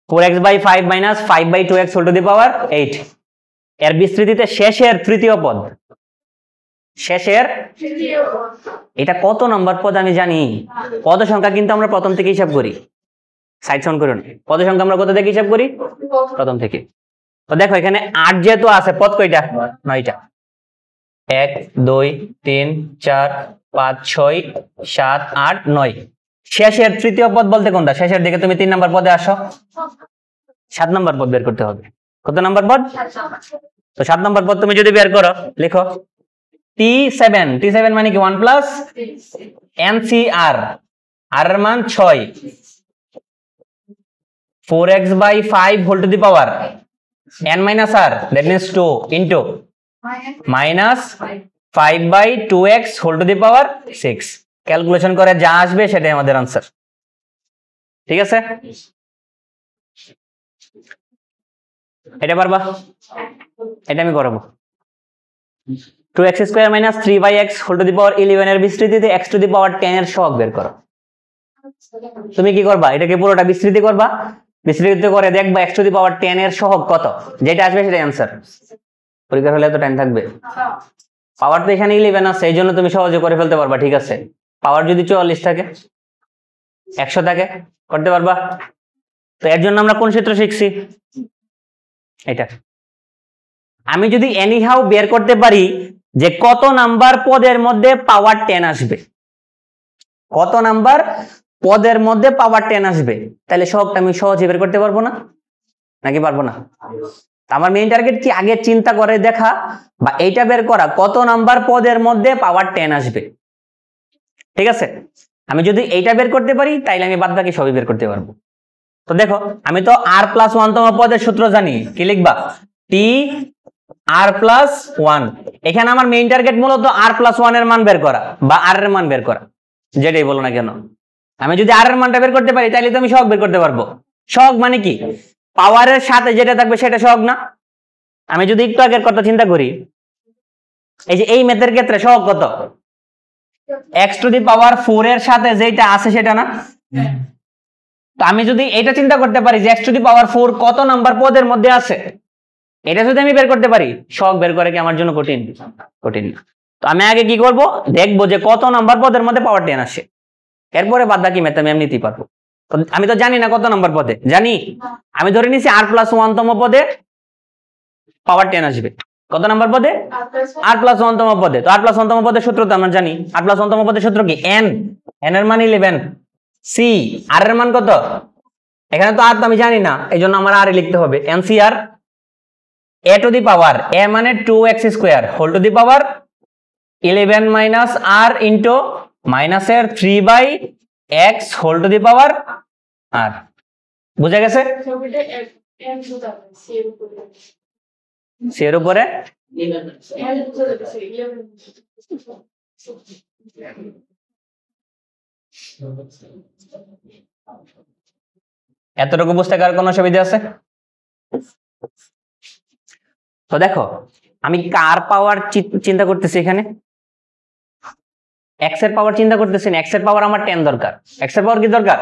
Four x by 5 minus 5 by 2x whole to the power 8 এর বিস্তৃতিতে শেষের তৃতীয় পদ। শেষের এটা কত নম্বর পদ আমি জানি। পদ সংখ্যা কিন্তু আমরা প্রথম থেকে হিসাব করি, সাইড সাউন্ড করুন। পদ সংখ্যা আমরা কত থেকে হিসাব করি? প্রথম থেকে। তো দেখো এখানে 8 যেহেতু আছে, পদ কয়টা? 9টা। 1 2 3 4 5 6 7 8 9। শেষের তৃতীয় পদ বলতে কোনটা? শেষের দিকে তুমি 3 নম্বর পদে আসো, 7 নম্বর পদ বের করতে হবে। কত নম্বর পদ? তো 7 নম্বর পদ তুমি যদি বের করো, লিখো T7 মানে কি 1 প্লাস NCR, আর এর মান 6, 4x by 5 whole to the power n minus r, that means 2 into minus 5 by 2x whole to the power 6। Calculation করে যা আসবে সেটাই আমাদের আনসার। ঠিক আছে, এটা পারবা? এটা আমি করব। 2x square minus 3/x whole to the power 11 এর বিস্তৃতিতে x টু দি পাওয়ার 10 এর সহগ বের করো। তুমি কি করবা? এটাকে পুরোটা বিস্তৃতি করবা, বিস্তৃত করে দেখবা x টু দি পাওয়ার 10 এর সহগ কত, যেটা আসবে সেটাই आंसर। পরীক্ষা হলে তো টাইম থাকবে। পাওয়ার তো এখানে 11 আছে, এই জন্য তুমি সহজে করে ফেলতে পারবা। ঠিক আছে, পাওয়ার যদি 44 থাকে, 100 থাকে, করতে পারবা। তো এর জন্য আমরা কোন সূত্র শিখছি? এটা। আমি যদি এনিহাউ বের করতে পারি যে কত নাম্বার পদের মধ্যে পাওয়ার 10 আসবে, কত নাম্বার পদের মধ্যে পাওয়ার 10 আসবে, তাহলে সবটা আমি সহজে বের করতে পারবো না? নাকি পারবো না? আমার মেইন টার্গেট কি আগে চিন্তা করে দেখা বা এইটা বের করা কত নাম্বার পদের মধ্যে পাওয়ার 10 আসবে। ঠিক আছে, আমি যদি এইটা বের করতে পারি তাইলে আমি বাদ বাকি সবই বের করতে পারবো। তো দেখো আমি তো r+1 তম পদের সূত্র জানি, কি লিখবা? t r+1। এখানে আমার মেইন টার্গেট মূলত r+1 এর মান বের করা বা r এর মান বের করা, যেটাই বলো না কেন। আমি যদি r এর মানটা বের করতে পারি তাহলে তো আমি সহগ বের করতে পারবো। সহগ মানে কি? পাওয়ারের সাথে যেটা থাকবে সেটা সহগ না? আমি যদি একটু আগের কথা চিন্তা করি, এই যে এই ম্যাথের ক্ষেত্রে সহগ কত? x টু দি পাওয়ার 4 এর সাথে যেটা আছে সেটা না? তো আমি যদি এটা চিন্তা করতে পারি যে x টু দি পাওয়ার 4 কত নাম্বার পদের মধ্যে আছে, এটা যদি আমি বের করতে পারি, সহগ বের করে কি আমার জন্য কঠিন? কঠিন না। তো আমি আগে কি করব, দেখবো যে কত নাম্বার পদের মধ্যে পাওয়ার 10 আসে, এরপরে বাদ বাকি ম্যাথ আমি নিতেই পারবো। তো আমি তো জানি না কত নাম্বার পদে, জানি আমি ধরে নিছি r+1 তম পদে পাওয়ার 10 আসবে। কত নাম্বার পদে? r+1 তম পদে। তো r+1 তম পদের সূত্র তো আমরা জানি। r+1 তম পদের সূত্র কি? n এর মান 11, c r এর মান কত? এখানে তো r তো আমি জানি না, এই জন্য আমার r লিখতে হবে। NCR a to the power a মানে 2x square whole to the power 11 minus r into মাইনাসের 3/x whole to the power r। বুঝা গেছে? সি এর উপরে এতটুকু বুঝতে কার কোনো অসুবিধা আছে? তো দেখো আমি কার পাওয়ার চিন্তা করতেছি, এখানে x এর পাওয়ার চিন্তা করতেছি না। x এর পাওয়ার আমার 10 দরকার। x এর পাওয়ার কি দরকার?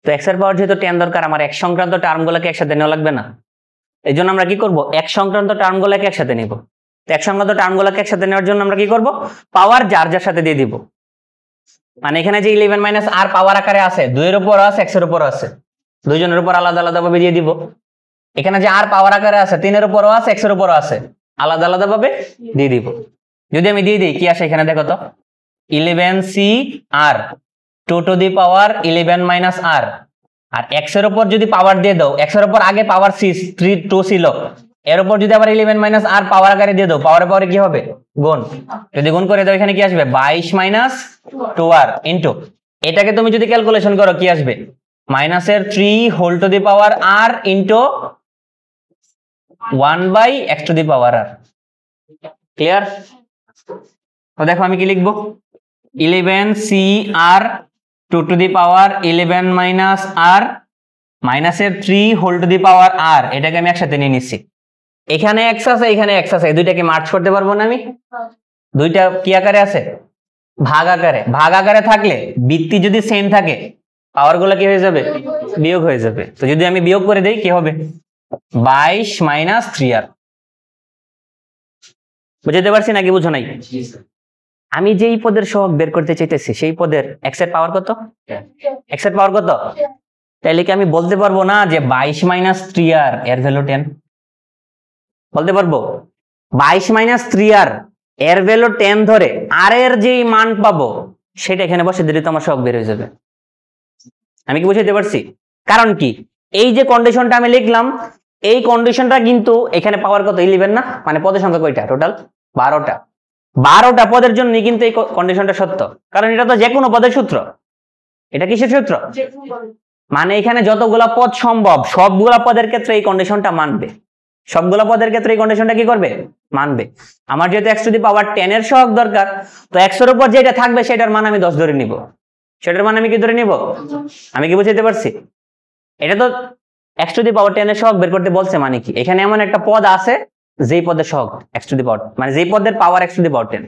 তো x এর পাওয়ার যেহেতু 10 দরকার, আমার x সংক্রান্ত টার্মগুলোকে একসাথে নেওয়া লাগবে না? এই জন্য আমরা কি করব, x সংক্রান্ত টার্মগুলোকে একসাথে নেব। তো x সংক্রান্ত টার্মগুলোকে একসাথে নেওয়ার জন্য আমরা কি করব, পাওয়ার যার যার সাথে দিয়ে দিব। মানে এখানে যে 11 মাইনাস r পাওয়ার আকারে আছে, 2 এর উপর আছে, x এর উপর আছে, দুইজনের উপর আলাদা আলাদা ভাবে দিয়ে দিব। এখানে যে r পাওয়ার আকারে আছে, 3 এর উপরও আছে, x এর উপরও আছে, আলাদা আলাদা ভাবে দিয়ে দিব। যদি আমি দিয়ে দিই কি আসে এখানে দেখো তো, 11cr 2 to the power 11 minus r। আর x এর উপর যদি পাওয়ার দিয়ে দাও, x এর উপর আগে পাওয়ার 2 ছিল, এর উপর যদি আবার 11 মাইনাস r পাওয়ার আকারে দিয়ে দাও, পাওয়ারে পাওয়ারে কি হবে? গুণ। যদি গুণ করে দাও এখানে কি আসবে? 22 মাইনাস 2r ইনটু এটাকে তুমি যদি ক্যালকুলেশন করো কি আসবে? মাইনাসের 3 whole to the power r into 1/x to the power r। Clear? তো দেখো আমি কি লিখবো, 11CR 2 to the power 11 minus R মাইনাসের 3 whole to the power R, এটাকে আমি একসাথে নিয়ে নিচ্ছি। এখানে x আছে, এখানে x আছে, এই দুইটাকে মার্জ করতে পারবো না আমি? দুইটা কি আকারে আছে? ভাগ আকারে। ভাগ আকারে থাকলে ভিত্তি যদি সেম থাকে পাওয়ার গুলো কি হয়ে যাবে? বিয়োগ হয়ে যাবে। তো যদি আমি বিয়োগ করে দেই কি হবে? 22 মাইনাস 3R। বুঝতে পারছি নাকি বুঝো নাই? আমি যেই পদের সহগ বের করতে চাইতেছি সেই পদের x এর পাওয়ার কত? x এর পাওয়ার কত? তাইলে কি আমি বলতে পারবো না যে 22 মাইনাস 3R এর ভ্যালু 10? বলতে পারবো? 22 মাইনাস 3R এর ভ্যালু 10 ধরে আর এর যেই মান পাবো সেটা এখানে বসে দিলে তো আমার সহগ বের হয়ে যাবে। আমি কি বুঝাইতে পারছি? কারণ কি, এই যে কন্ডিশনটা আমি লিখলাম এই কন্ডিশনটা কিন্তু এখানে পাওয়ার কত? 11 না? মানে পদের সংখ্যা কয়টা? টোটাল 12টা। 12টা পদের জন্য কিন্তু এই কন্ডিশনটা সত্য, কারণ এটা তো যে কোনো পদের সূত্র। এটা কিসের সূত্র? মানে এখানে যতগুলা পদ সম্ভব সবগুলা পদের ক্ষেত্রে এই কন্ডিশনটা মানবে। সবগুলা পদের ক্ষেত্রে এই কন্ডিশনটা কি করবে? মানবে। আমার যেহেতু x টু দি পাওয়ার 10 এর সহগ দরকার, তো x এর উপর যেটা থাকবে সেটার মান আমি 10 ধরে নিব। সেটার মান আমি কি ধরে নিব? আমি কি বুঝাইতে পারছি? এটা তো x টু দি পাওয়ার 10 এর সহগ বের করতে বলছে, মানে কি এখানে এমন একটা পদ আছে যেই পদের সহগ x টু দি পাওয়ার, মানে যেই পদের পাওয়ার x টু দি পাওয়ার 10।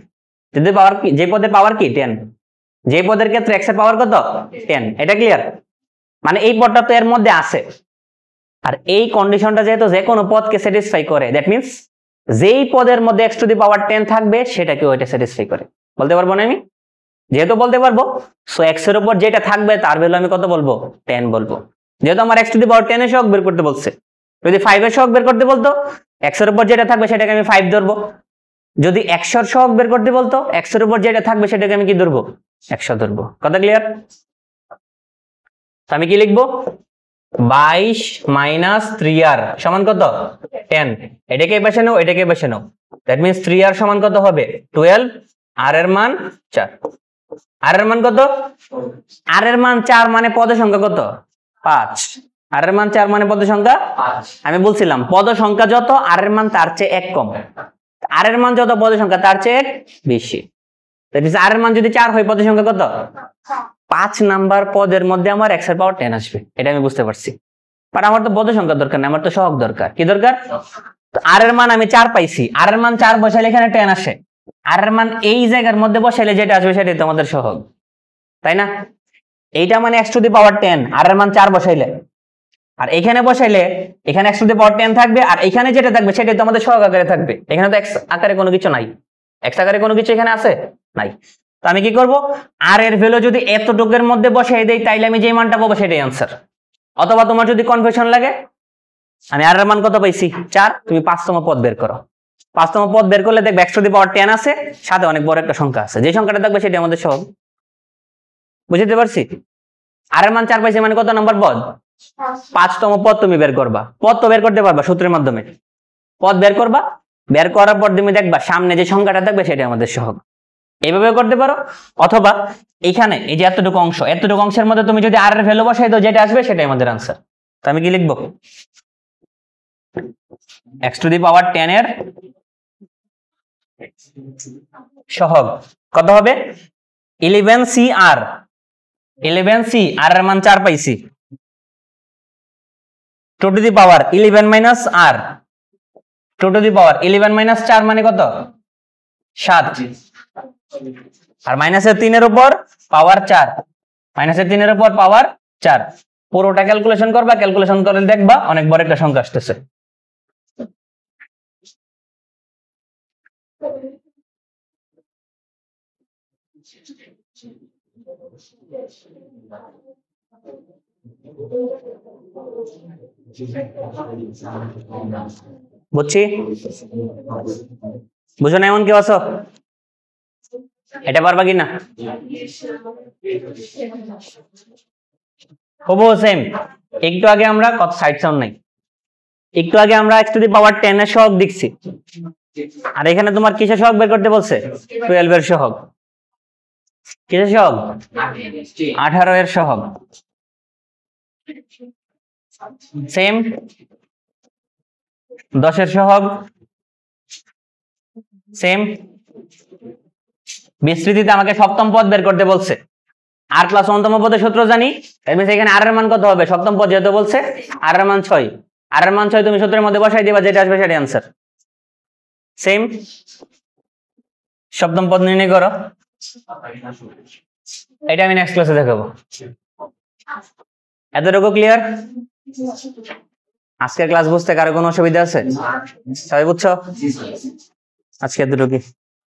যদি পাওয়ার কি, যে পদের পাওয়ার কি 10, যে পদের ক্ষেত্রে x এর পাওয়ার কত? 10। এটা ক্লিয়ার? মানে এই পদটা তো এর মধ্যে আছে। আর এই কন্ডিশনটা যেহেতু যে কোনো পদকে স্যাটিসফাই করে, দ্যাট মিন্স যেই পদের মধ্যে x টু দি পাওয়ার 10 থাকবে সেটাকে ওইটা স্যাটিসফাই করে। বলতে পারবো না আমি? যেহেতু বলতে পারবো, সো x এর উপর যেটা থাকবে তার ভ্যালু আমি কত বলবো? 10 বলবো। যেহেতু আমার x টু দি পাওয়ার 10 এর সহগ বের করতে বলছে, যদি 5 এর সহগ বের করতে বলতো x এর উপর যেটা থাকবে সেটাকে আমি 5 ধরবো। যদি 100 এর সহগ বের করতে বলতো x এর উপর যেটা থাকবে সেটাকে আমি কি ধরবো? 100 ধরবো। কথা ক্লিয়ার? আমি কি লিখবো? 22 মাইনাস 3R সমান কত? 10। এটাকে পাশে নাও, এটাকে পাশে নাও। দ্যাট মিন্স 3R সমান কত হবে? 12। আর এর মান 4। আর এর মান কত? আর এর মান 4, মানে পদ সংখ্যা কত? 5। আর এর মান 4 মানে পদ সংখ্যা 5। আমি বলছিলাম পদ সংখ্যা যত আর এর মান তার চেয়ে 1 কম, আর এর মান যত পদ সংখ্যা তার চেয়ে 1 বেশি। দ্যাট মিন্স আর এর মান যদি 4 হয় পদ সংখ্যা কত? 5 নাম্বার পদের মধ্যে আমার x এর পাওয়ার 10 আসবে। এটা আমি বুঝতে পারছি। বাট আমার তো পদ সংখ্যা দরকার না, আমার তো সহগ দরকার। কি দরকার? আর এর মান আমি 4 পাইছি, আর এর মান 4 বসাইলে এখানে 10 আসে। আর এর মান এই জায়গার মধ্যে বসাইলে যেটা আসবে সেটাই তো আমাদের সহগ, তাই না? এইটা মানে x টু দি পাওয়ার 10, আর এর মান 4 বসাইলে, আর এখানে বসাইলে এখানে x টু দি পাওয়ার 10 থাকবে, আর এখানে যেটা থাকবে সেটাই তো আমাদের সহগ আকারে থাকবে। এখানে তো x আকারে কোনো কিছু নাই, x আকারে কোনো কিছু এখানে আছে নাই। তো আমি কি করব? আর এর ভ্যালু যদি এতটুকের মধ্যে বসাই দেই তাইলে আমি যে মানটা পাবো সেটাই आंसर। অথবা তোমার যদি কনফিউশন লাগে, আমি আর এর মান কত পাইছি? 4, তুমি 5তম পদ বের করো। 5তম পদ বের করলে দেখবে x টু দি পাওয়ার 10 আছে, সাথে অনেক বড় একটা সংখ্যা আছে, যে সংখ্যাটা থাকবে সেটা আমাদের সহগ। বুঝতে পারছি? আর এর মান 4 পাইছি মানে কত নাম্বার পদ? 5তম পদ তুমি বের করবা। পদ তো বের করতে পারবা সূত্রের মাধ্যমে। পদ বের করবা, বের করার পর তুমি দেখবা সামনে যে সংখ্যাটা থাকবে সেটা আমাদের সহগ। এইভাবে করতে পারো। অথবা এখানে এই যে এতটুকু অংশ, এতটুকু অংশের মধ্যে তুমি যদি আর এর ভ্যালু বসাই দাও যেটা আসবে সেটাই আমাদের आंसर। তো আমি কি লিখবো? x টু দি পাওয়ার 10 এর সহগ কত হবে? 11CR। 11C, আর এর মান 4 পাইছি, 2 to the power 11 minus R, 2 to the power 11 minus 4 মানে কত? 7। আর মাইনাসের 3 এর উপর পাওয়ার 4, মাইনাসের 3 এর উপর পাওয়ার 4। পুরোটা ক্যালকুলেশন করবা, ক্যালকুলেশন করে দেখবা অনেক বড় একটা সংখ্যা আসতেছে। বুঝছি? বুঝো না এমন কেউ আছো? এটা পারবা কি না? হুবহু সেম। একটু আগে আমরা কত সাইড সাউন্ড নাই, একটু আগে আমরা x টু দি পাওয়ার 10 এর সহগ দেখছি, আর এখানে তোমার কিসের সহগ বের করতে বলছে? 12 এর সহগ। কিসের সহগ? 18 এর সহগ। সেম 10 এর সহগ, সেম বিস্তৃতিতে আমাকে সপ্তম পদ বের করতে বলছে, আর প্লাস অন্তম পদের সূত্র জানি, এখানে আর এর মান কত হবে? সপ্তম পদ যেহেতু বলছে, আর এর মান 6, আর এর মান 6 তুমি সূত্রের মধ্যে বসাই দিবা, যেটা আসবে সেটা অ্যান্সার। সেম সপ্তম পদ নির্ণয় করো, এটা আমি নেক্সট ক্লাসে দেখাবো। এতটুকু ক্লিয়ার? আজকের ক্লাস বুঝতে কারো কোনো অসুবিধা আছে? সবাই বুঝছো? আজকে এতটুকু।